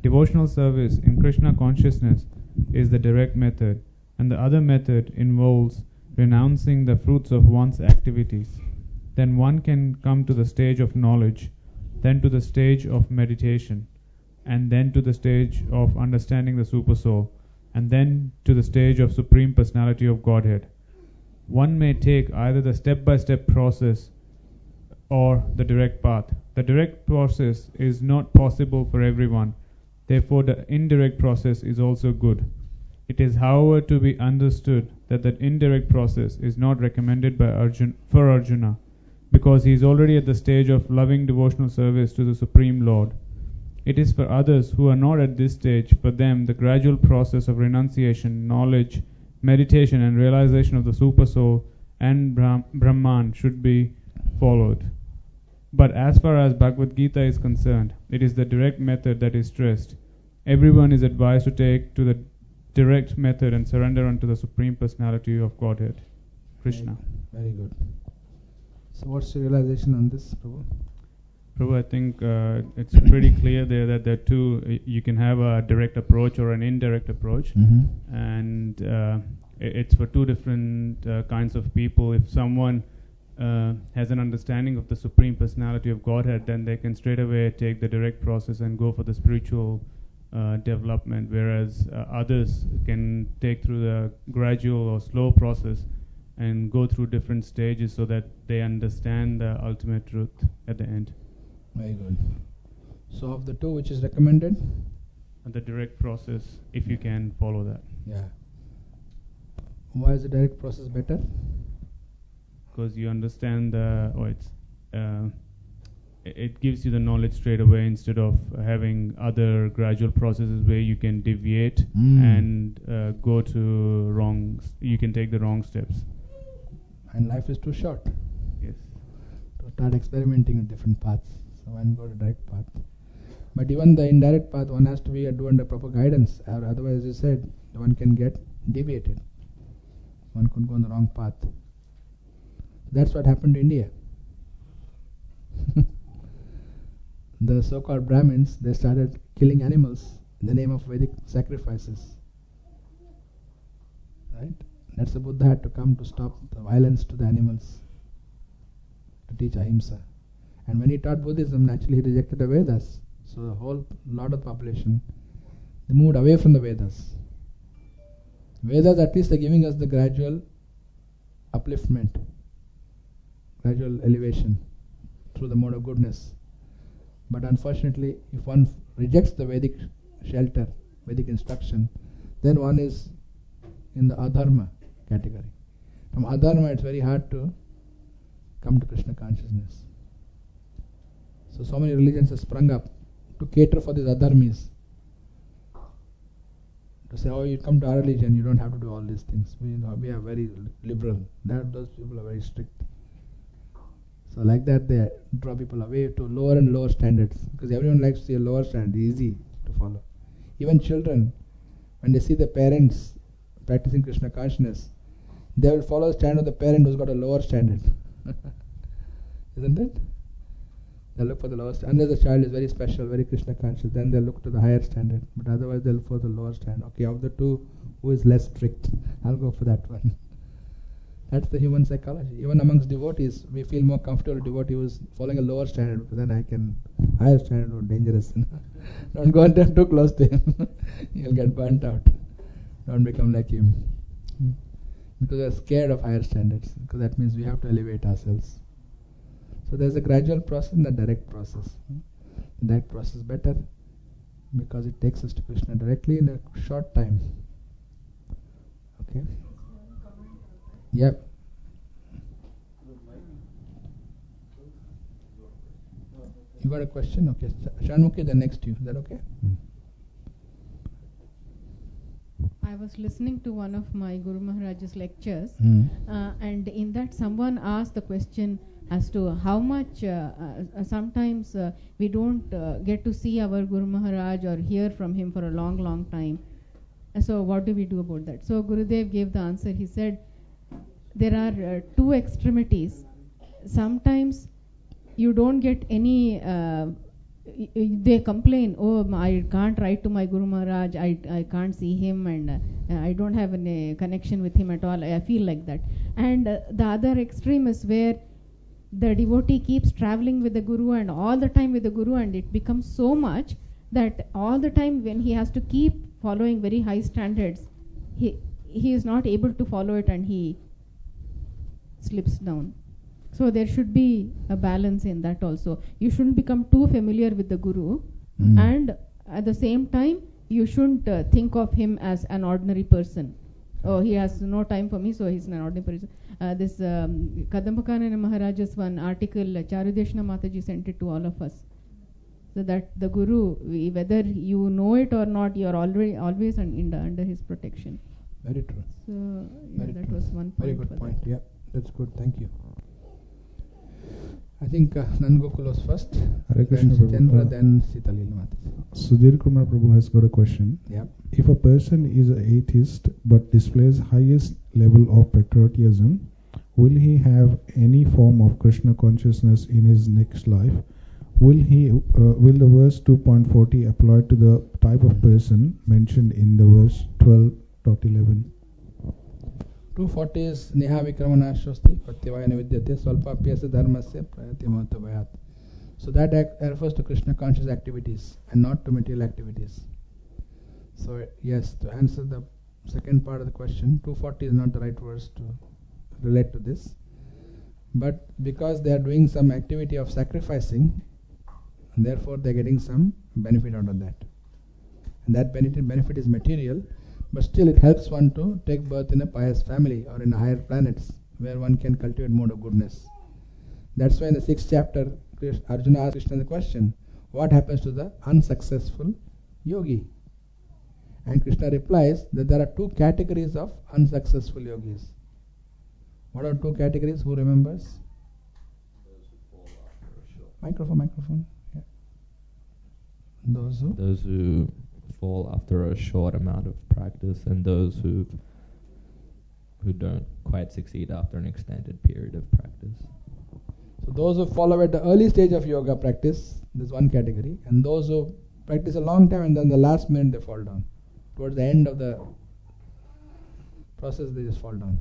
Devotional service in Krishna consciousness is the direct method, and the other method involves renouncing the fruits of one's activities. Then one can come to the stage of knowledge, then to the stage of meditation, and then to the stage of understanding the Supersoul, and then to the stage of Supreme Personality of Godhead. One may take either the step-by-step process or the direct path. The direct process is not possible for everyone, therefore the indirect process is also good. It is, however, to be understood that the indirect process is not recommended by Arjuna, because he is already at the stage of loving devotional service to the Supreme Lord. It is for others who are not at this stage. For them, the gradual process of renunciation, knowledge, meditation, and realization of the Supersoul and Brahman should be followed. But as far as Bhagavad Gita is concerned, it is the direct method that is stressed. Everyone is advised to take to the direct method and surrender unto the Supreme Personality of Godhead, Krishna. Very good. So what's your realization on this, Prabhu? Prabhu, I think it's pretty clear there that there are two. You can have a direct approach or an indirect approach, and it's for two different kinds of people. If someone has an understanding of the Supreme Personality of Godhead, then they can straight away take the direct process and go for the spiritual development, whereas others can take through the gradual or slow process and go through different stages so that they understand the ultimate truth at the end. Very good. So of the two, which is recommended? And the direct process, if you can follow that. Yeah. Why is the direct process better? Because you understand it gives you the knowledge straight away instead of having other gradual processes where you can deviate and go to you can take the wrong steps. And life is too short. Yes. To start experimenting with different paths. So one go to direct path. But even the indirect path, one has to do under proper guidance. Or otherwise, as you said, one can get deviated. One could go on the wrong path. That's what happened to India. The so-called Brahmins, they started killing animals in the name of Vedic sacrifices. Right? That's the Buddha had to come to stop the violence to the animals, to teach ahimsa. And when he taught Buddhism, naturally he rejected the Vedas. So the whole lot of the population, they moved away from the Vedas. Vedas at least are giving us the gradual upliftment, gradual elevation through the mode of goodness. But unfortunately, if one rejects the Vedic shelter, Vedic instruction, then one is in the adharma category. From adharma, it's very hard to come to Krishna consciousness. So many religions have sprung up to cater for these adharmis. To say, oh, you come to our religion, you don't have to do all these things. We are very liberal. Those people are very strict. So like that, they draw people away to lower and lower standards, because everyone likes to see a lower standard, easy to follow. Even children, when they see their parents practicing Krishna consciousness, they will follow the standard of the parent who's got a lower standard. Isn't it? They'll look for the lowest. Unless the child is very special, very Krishna conscious, then they'll look to the higher standard. But otherwise, they'll look for the lower standard. Okay, of the two, who is less strict? I'll go for that one. That's the human psychology. Even amongst devotees, we feel more comfortable with devotee who is following a lower standard, because then higher standard is dangerous. Don't go too close to him. You'll get burnt out. Don't become like him. Because we are scared of higher standards, because that means we have to elevate ourselves. So there's a gradual process and a direct process. The direct process is better because it takes us to Krishna directly in a short time. Okay? Yep. You got a question? Okay. Shanmukhi, then next you. Is that okay? I was listening to one of my Guru Maharaj's lectures, Hmm. and in that someone asked the question as to how much sometimes we don't get to see our Guru Maharaj or hear from him for a long, long time. So what do we do about that? So Gurudev gave the answer. He said there are two extremities. Sometimes you don't get any. They complain, oh, I can't write to my Guru Maharaj, I can't see him, and I don't have any connection with him at all. I feel like that. And the other extreme is where the devotee keeps traveling with the Guru and all the time with the Guru, and it becomes so much that all the time when he has to keep following very high standards, he is not able to follow it and he slips down. So there should be a balance in that also. You shouldn't become too familiar with the Guru, and at the same time you shouldn't think of him as an ordinary person. Oh, he has no time for me, so he's an ordinary person. This Kadambakanana Maharaja's one article, Charudeshna Mataji sent it to all of us. So that the Guru, whether you know it or not, you are always under his protection. Very true. So Very that true. was one point. Very good for point. that. Yeah, that's good. Thank you. I think Nangokul was first, Hare Krishna, then Prabhu. Chandra, then Sita Lila Mataji. Sudhir Kumar Prabhu has got a question. Yeah. If a person is an atheist but displays highest level of patriotism, will he have any form of Krishna consciousness in his next life? Will the verse 2.40 apply to the type of person mentioned in the verse 12.11? 240 is Neha Vikramana Shasti Pratyavayana Vidyate Swalpa Pyasa Dharmasya Prayati Mahata Bhayat. So that refers to Krishna conscious activities and not to material activities. So yes, to answer the second part of the question, 240 is not the right verse to relate to this. But because they are doing some activity of sacrificing, therefore they are getting some benefit out of that. And that benefit is material, but still it helps one to take birth in a pious family or in higher planets where one can cultivate mode of goodness. That's why in the 6th chapter, Arjuna asked Krishna the question, what happens to the unsuccessful yogi? And Krishna replies that there are two categories of unsuccessful yogis. What are two categories? Who remembers? Microphone. Yeah. Those who fall after a short amount of practice, and those who don't quite succeed after an extended period of practice. So those who follow at the early stage of yoga practice, this is one category, and those who practice a long time and then the last minute they fall down. Towards the end of the process they just fall down.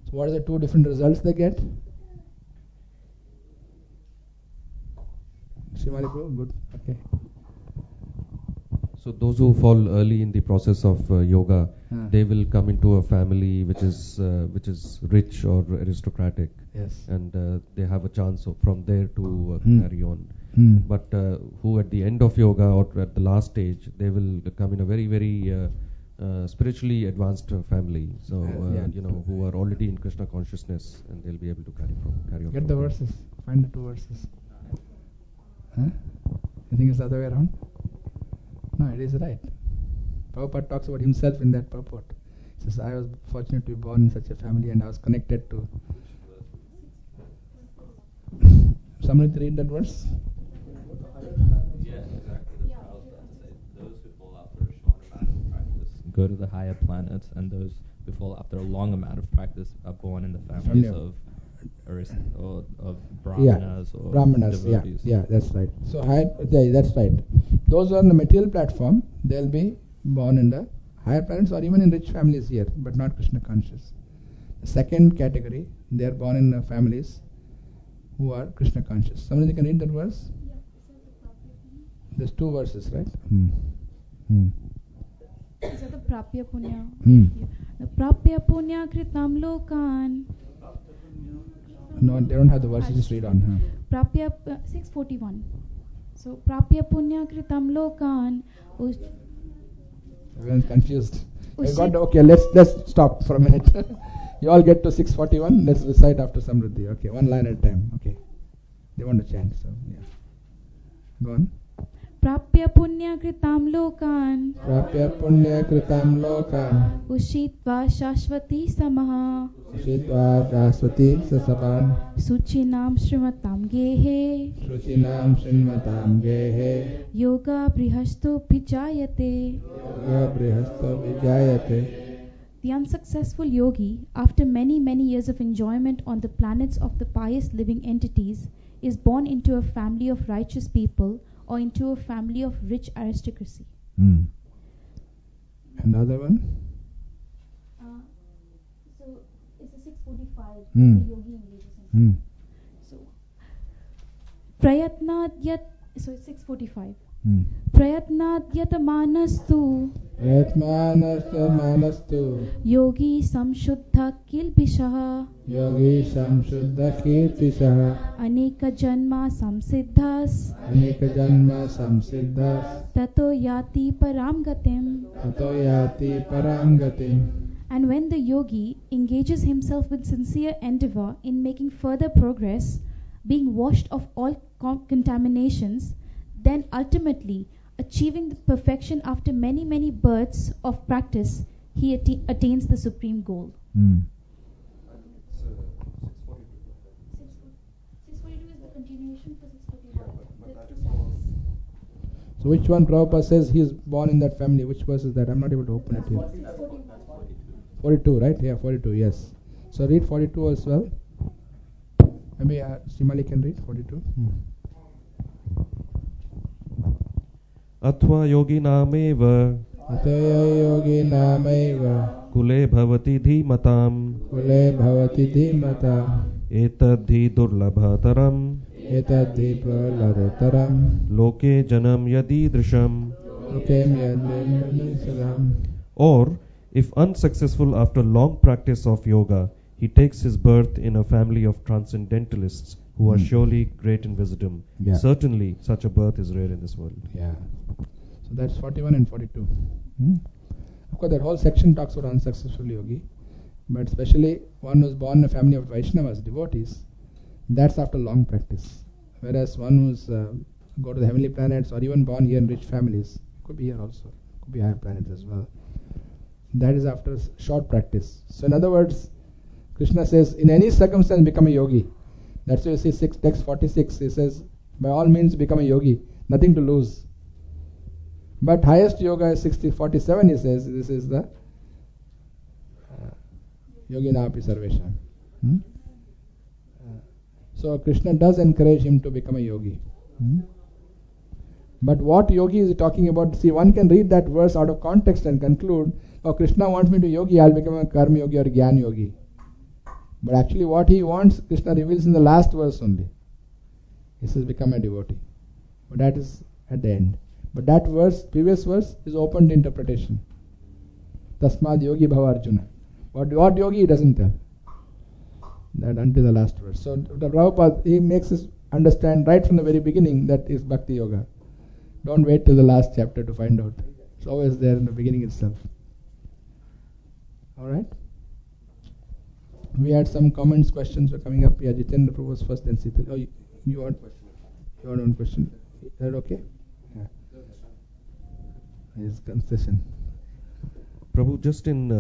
So what are the two different results they get? Shrimali Prabhu, good. Okay. So those who fall early in the process of yoga, they will come into a family which is rich or aristocratic, yes, and they have a chance from there to carry on. But who at the end of yoga or at the last stage, they will come in a very, very spiritually advanced family. So who are already in Krishna consciousness, and they'll be able to carry on. Get the verses. Find the 2 verses. You think it's the other way around? No, it is right. Prabhupada talks about himself in that purport. He says, I was fortunate to be born in such a family and I was connected to... Somebody read that verse? Yeah, exactly. Those who fall after a short amount of practice go to the higher planets, and those who fall after a long amount of practice are born in the families of brahmanas or devotees. Yeah, that's right. So that's right. Those who are on the material platform, they'll be born in the higher planets or even in rich families here, but not Krishna conscious. The second category, they are born in families who are Krishna conscious. Somebody can read that verse? There's 2 verses, right? Is that the Prapya Punya? The Prapya Punya Kritam Lokan. No, they don't have the verses, just read on. Prapya 641. So Prapya Punya Kritam Lokan. Everyone's confused. Okay, let's stop for a minute. You all get to 641. Let's recite after Samriddhi. Okay, one line at a time. Okay. They want to chant, so yeah. Go on. Prapya punya kritam lokan. Prapya punya kritam lokan. Ushitva shashvati samaha. Ushitva shashvati sasavan. Suchinam srimatam gehe. Suchinam srimatam gehe. Yoga brihasto vijayate. Yoga brihasto vijayate. The unsuccessful yogi, after many, many years of enjoyment on the planets of the pious living entities, is born into a family of righteous people or into a family of rich aristocracy. And the other one? So it's a 645. The yogi engages himself. So prayatnadyat. So it's 645. Prayatnadyat manastu. Manastu. Yogi samshuddha kilbishaha. Yogi samshuddha kirtishaha. Aneka janma samsiddhas. Aneka janma samsiddhas. Tato yati param gatim. Tato yati param gatim. And when the yogi engages himself with sincere endeavor in making further progress, being washed of all contaminations, then ultimately achieving the perfection after many, many births of practice, he attains the supreme goal. 642 is the continuation for 641. So which one Prabhupada says he is born in that family? Which verse is that? I'm not able to open it here. 42, right? Yeah, 42, yes. So read 42 as well. Maybe Simali can read 42. अथवा योगिनामेव कुले भवति धीमताम् एतद्धि दुर्लभतरम् लोके जनम यदीदृशम्. Or if unsuccessful after long practice of yoga, he takes his birth in a family of transcendentalists who are surely great in wisdom. Yeah. Certainly, such a birth is rare in this world. Yeah. So that's 41 and 42. Of course, that whole section talks about unsuccessful yogi, but especially one who's born in a family of Vaishnavas, devotees, that's after long practice. Whereas one who's go to the heavenly planets or even born here in rich families, could be here also, could be higher planets as well. That is after short practice. So in other words, Krishna says, in any circumstance become a yogi. That's why you see text 46, he says, by all means become a yogi, nothing to lose. But highest yoga is 47, he says, this is the yogina api sarvesham. So Krishna does encourage him to become a yogi. But what yogi is he talking about? See, one can read that verse out of context and conclude, oh, Krishna wants me to yogi, I'll become a karma yogi or a jnana yogi. But actually what he wants, Krishna reveals in the last verse only. He says, become a devotee. But that is at the end. But that verse, previous verse, is open to interpretation. Tasmad yogi bhava Arjuna. What yogi, he doesn't tell. That until the last verse. So the Prabhupada, he makes us understand right from the very beginning that is Bhakti Yoga. Don't wait till the last chapter to find out. It's always there in the beginning itself. Alright? We had some comments, questions were coming up. Yeah, Jitendra Prabhu was first, then Sita. Oh, you had one question. Is that okay? Yeah. His concession. Prabhu, just in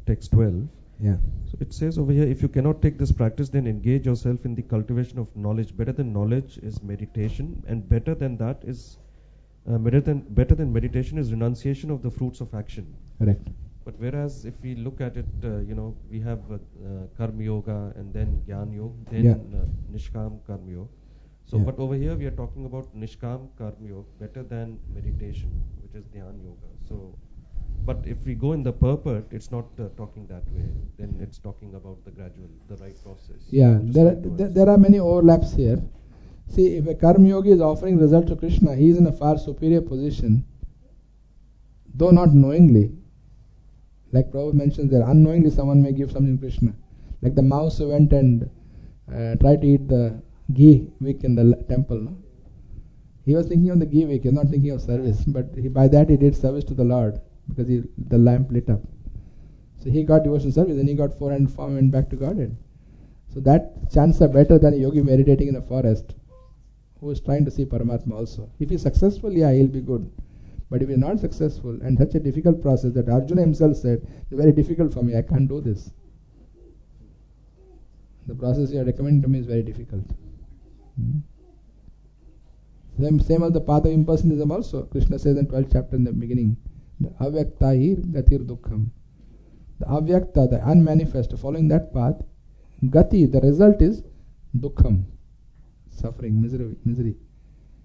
text 12, yeah. So it says over here, if you cannot take this practice, then engage yourself in the cultivation of knowledge. Better than knowledge is meditation, and better than that is better than meditation is renunciation of the fruits of action. Correct. But whereas if we look at it, we have karma yoga and then jnana yoga, then nishkam karma yoga. So, but over here we are talking about nishkam karma yoga, better than meditation, which is dhyana yoga. So, but if we go in the purport, it's not talking that way. Then it's talking about the gradual, the right process. Yeah, there are many overlaps here. See, if a karma yogi is offering result to Krishna, he is in a far superior position, though not knowingly. Like Prabhupada mentions there, unknowingly someone may give something to Krishna. Like the mouse who went and tried to eat the ghee wick in the temple. No? He was thinking of the ghee wick, he was not thinking of service. But by that he did service to the Lord, because the lamp lit up. So he got devotional service, and he got 400 form and went back to Godhead. So that chances are better than a yogi meditating in a forest, who is trying to see Paramatma also. If he is successful, yeah, he will be good. But if he is not successful, and such a difficult process that Arjuna himself said, it's very difficult for me, I can't do this. The process you are recommending to me is very difficult. Same as the path of impersonalism also. Krishna says in 12th chapter in the beginning, the avyakta gatir dukkham. The avyakta, the unmanifest, following that path, gati, the result is dukkham, suffering, misery.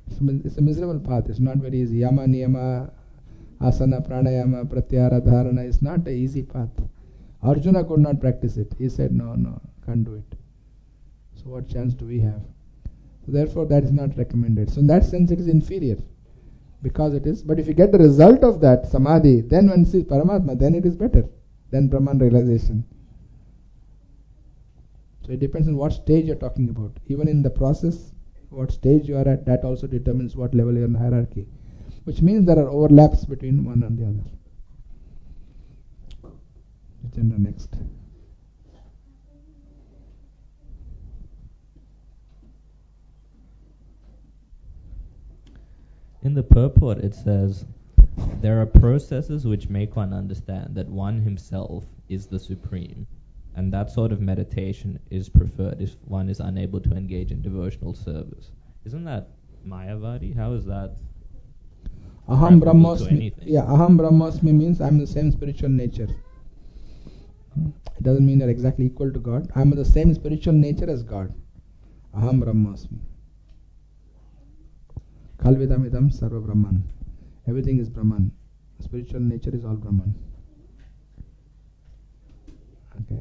It's a miserable path. It's not very easy. Yama, niyama, asana, pranayama, pratyahara, dharana. It's not an easy path. Arjuna could not practice it. He said, no, can't do it. So what chance do we have? So therefore that is not recommended. So in that sense it is inferior. Because it is. But if you get the result of that samadhi, then when you see Paramatma, then it is better than Brahman realization. So it depends on what stage you are talking about. Even in the process, what stage you are at, that also determines what level you are in the hierarchy. Which means there are overlaps between one and the other. Agenda next. In the purport it says, there are processes which make one understand that one himself is the supreme, and that sort of meditation is preferred if one is unable to engage in devotional service. Isn't that Mayavadi? How is that? Aham Brahmasmi. Yeah, Aham Brahmasmi means I am the same spiritual nature. It doesn't mean they're exactly equal to God. I am the same spiritual nature as God. Aham Brahmasmi. Kalvidamidam Sarva Brahman. Everything is Brahman. Spiritual nature is all Brahman. Okay.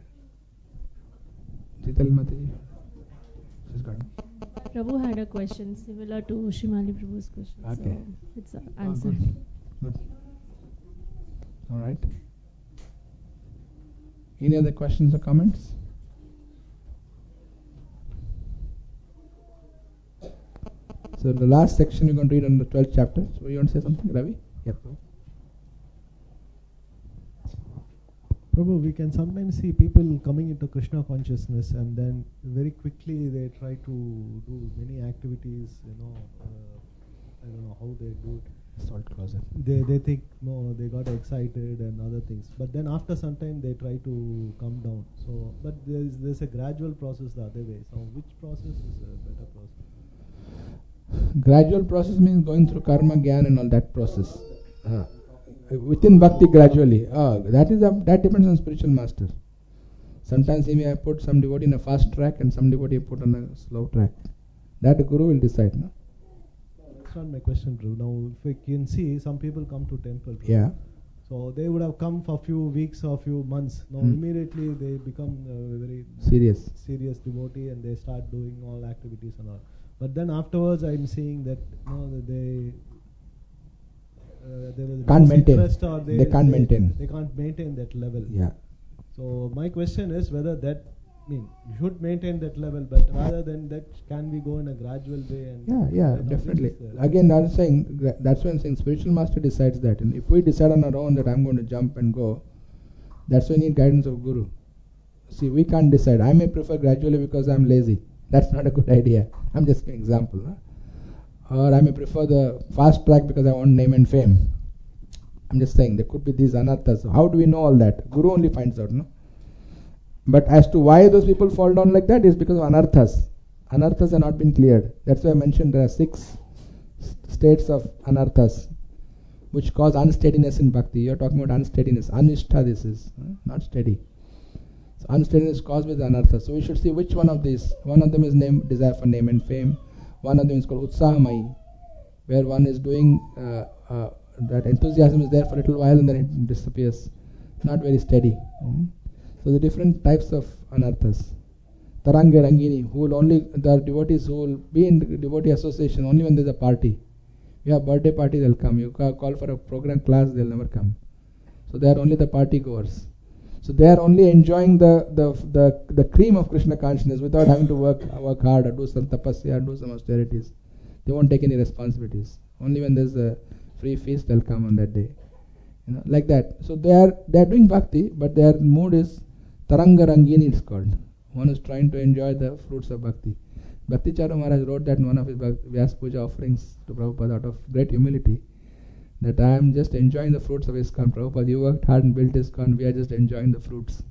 Chital Mataji. She's got it. Prabhu had a question similar to Shimali Prabhu's question. Okay. So it's answered. Good. Alright. Any other questions or comments? So the last section we're going to read on the 12th chapter. So you want to say something, Ravi? Yep. Prabhu, we can sometimes see people coming into Krishna consciousness and then very quickly they try to do many activities, I don't know how they do it. Salt closet. They think, no, they got excited and other things. But then after some time they try to come down. So, but there's a gradual process the other way. So which process is a better process? Gradual process means going through karma, gyan and all that process. Within bhakti gradually. That depends on spiritual master. Sometimes he may put some devotee in a fast track and some devotee put on a slow track. That the Guru will decide. No? That's not my question, Prabhu. Now, if we can see, some people come to temple. Prabhu. Yeah. So they would have come for a few weeks or a few months. Now immediately they become very serious devotee and they start doing all activities and all. But then afterwards, I'm seeing that they can't maintain. They can't maintain. They can't maintain that level. Yeah. So my question is whether that you should maintain that level, but rather than that, can we go in a gradual way? And yeah, definitely. Again, that's why I'm saying spiritual master decides that. And if we decide on our own that I'm going to jump and go, that's why we need guidance of Guru. See, we can't decide. I may prefer gradually because I'm lazy. That's not a good idea. I'm just giving an example. Huh? Or I may prefer the fast track because I want name and fame. I'm just saying there could be these anarthas. How do we know all that? Guru only finds out, no? But as to why those people fall down like that is because of anarthas. Anarthas have not been cleared. That's why I mentioned there are 6 states of anarthas which cause unsteadiness in bhakti. You're talking about unsteadiness. Anishtha this is, not steady. So unsteadiness caused with anartha. So we should see which one of these. One of them is desire for name and fame. One of them is called Utsahamai, where one is doing that enthusiasm is there for a little while and then it disappears. Not very steady. So the different types of anarthas. Taranga Rangini, there are devotees who will be in devotee association only when there is a party. You have birthday party, they'll come. You call for a program class, they'll never come. So they are only the party goers. So they are only enjoying the cream of Krishna consciousness without having to work hard or do some tapasya or do some austerities. They won't take any responsibilities. Only when there's a free feast they'll come on that day. Like that. So they are doing bhakti, but their mood is Taranga Rangini it's called. One is trying to enjoy the fruits of bhakti. Bhakti Charu Maharaj wrote that in one of his Vyas Puja offerings to Prabhupada out of great humility, that I am just enjoying the fruits of ISKCON. Prabhupada, you worked hard and built ISKCON, we are just enjoying the fruits.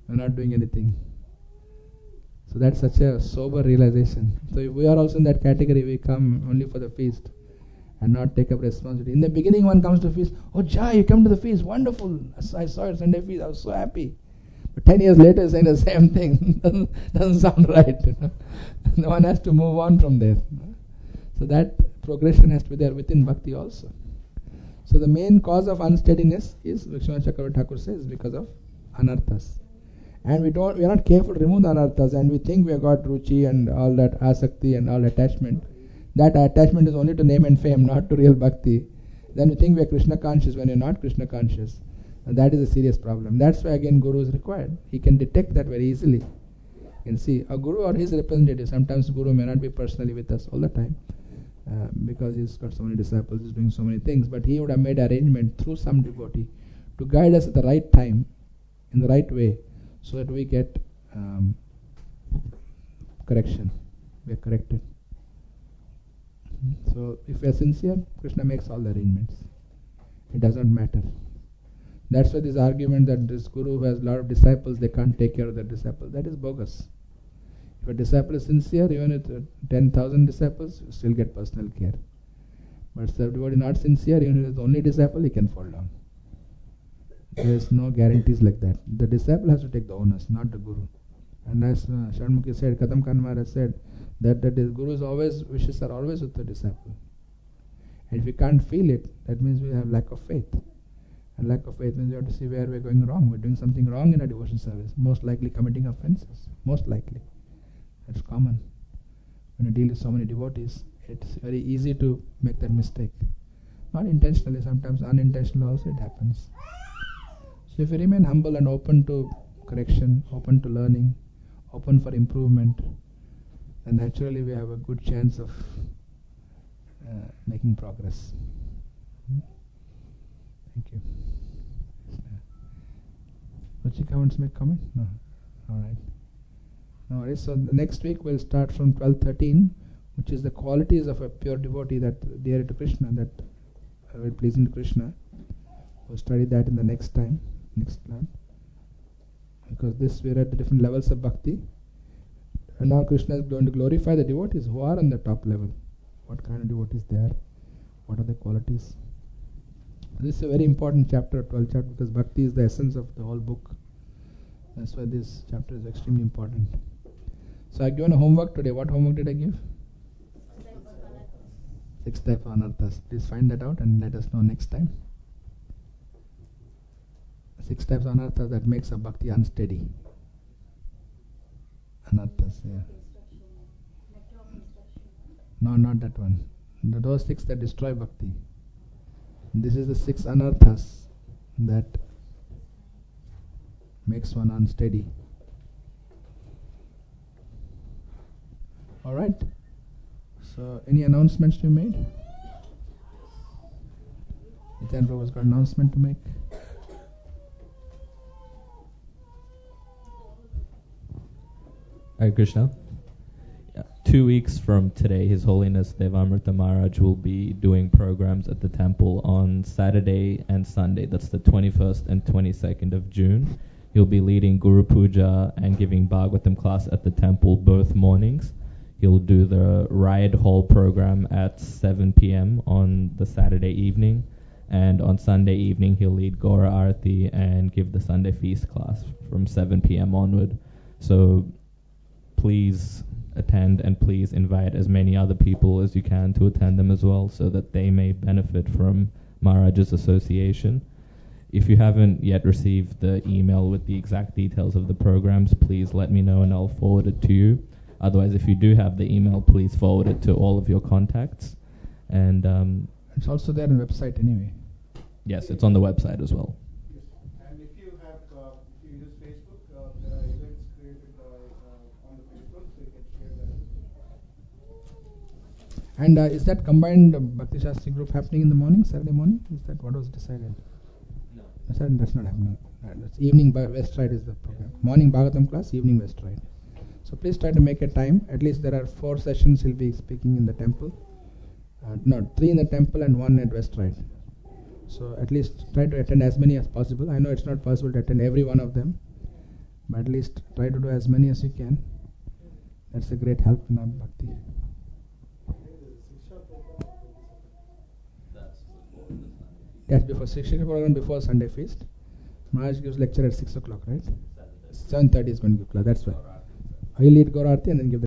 We are not doing anything. So that's such a sober realization. So if we are also in that category, we come only for the feast and not take up responsibility. In the beginning, one comes to feast, oh Jai, you come to the feast, wonderful. I saw it Sunday feast, I was so happy. But 10 years later, saying the same thing doesn't sound right. No one has to move on from there. So that progression has to be there within bhakti also. So the main cause of unsteadiness is, Vishwanath Chakravarti Thakur says, because of anarthas. And we are not careful to remove the anarthas, and we think we have got ruchi and all that asakti and all attachment. That attachment is only to name and fame, not to real bhakti. Then we think we are Krishna conscious when we are not Krishna conscious. And that is a serious problem. That's why again Guru is required. He can detect that very easily. You can see a Guru or his representative. Sometimes Guru may not be personally with us all the time because he's got so many disciples, he's doing so many things. But he would have made arrangement through some devotee to guide us at the right time, in the right way, so that we get correction. We are corrected. So if we are sincere, Krishna makes all the arrangements. It doesn't matter. That's why this argument that this Guru who has a lot of disciples, they can't take care of their disciples, that is bogus. If a disciple is sincere, even with 10,000 disciples, you still get personal care. But if the devotee is not sincere, even if he is the only disciple, he can fall down. There is no guarantees like that. The disciple has to take the onus, not the Guru. And as Sharmukhi said, Kadam Khan Maharaj said, that the Guru's wishes are always with the disciple. And if we can't feel it, that means we have lack of faith. And lack of faith means we have to see where we are going wrong. We are doing something wrong in our devotion service. Most likely committing offenses. Most likely. That's common. When you deal with so many devotees, it's very easy to make that mistake. Not intentionally, sometimes unintentionally also it happens. So if you remain humble and open to correction, open to learning, open for improvement, then naturally we have a good chance of making progress. Thank you. Ruchika wants to make comment? No. Alright. No worries. So next week we'll start from 12:13, which is the qualities of a pure devotee that dear to Krishna, that are very pleasing to Krishna. We'll study that in the next time, next class. Because this we are at the different levels of bhakti. And now Krishna is going to glorify the devotees who are on the top level. What kind of devotees they are? What are the qualities? This is a very important chapter, 12th chapter, because bhakti is the essence of the whole book. That's why this chapter is extremely important. So I've given a homework today. What homework did I give? 6 types of anarthas. Please find that out and let us know next time. 6 types of anarthas that makes a bhakti unsteady. Anarthas, yeah. No, not that one. Those 6 that destroy bhakti. This is the 6 anarthas that makes one unsteady. Alright. So, any announcements to be made? Nityan Prabhu has got an announcement to make. Hare Krishna. 2 weeks from today, His Holiness Devamrita Maharaj will be doing programs at the temple on Saturday and Sunday. That's the 21st and 22nd of June. He'll be leading Guru Puja and giving Bhagavatam class at the temple both mornings. He'll do the Riot Hall program at 7 p.m. on the Saturday evening. And on Sunday evening, he'll lead Gaura Arati and give the Sunday feast class from 7 p.m. onward. So please attend, and please invite as many other people as you can to attend them as well, so that they may benefit from Maharaj's association. If you haven't yet received the email with the exact details of the programs, please let me know and I'll forward it to you. Otherwise, if you do have the email, please forward it to all of your contacts. And it's also there on the website anyway. Yes, it's on the website as well. And if you have, if you use Facebook, there are events created on the Facebook, so you can share that. And is that combined Bhakti Shastri group happening in the morning, Saturday morning? Is that what was decided? No. That's not happening. That's evening West Ride is the program. Morning Bhagavatam class, evening West Ride. So please try to make a time. At least there are 4 sessions he'll be speaking in the temple. No, 3 in the temple and 1 at Westrite. So at least try to attend as many as possible. I know it's not possible to attend every one of them, but at least try to do as many as you can. That's a great help in our bhakti. That's before Shiksha program, before Sunday feast. Maharaj gives lecture at 6 o'clock, right? 7:30 is going to give class. That's why. He'll lead Gaura Aarti and then give the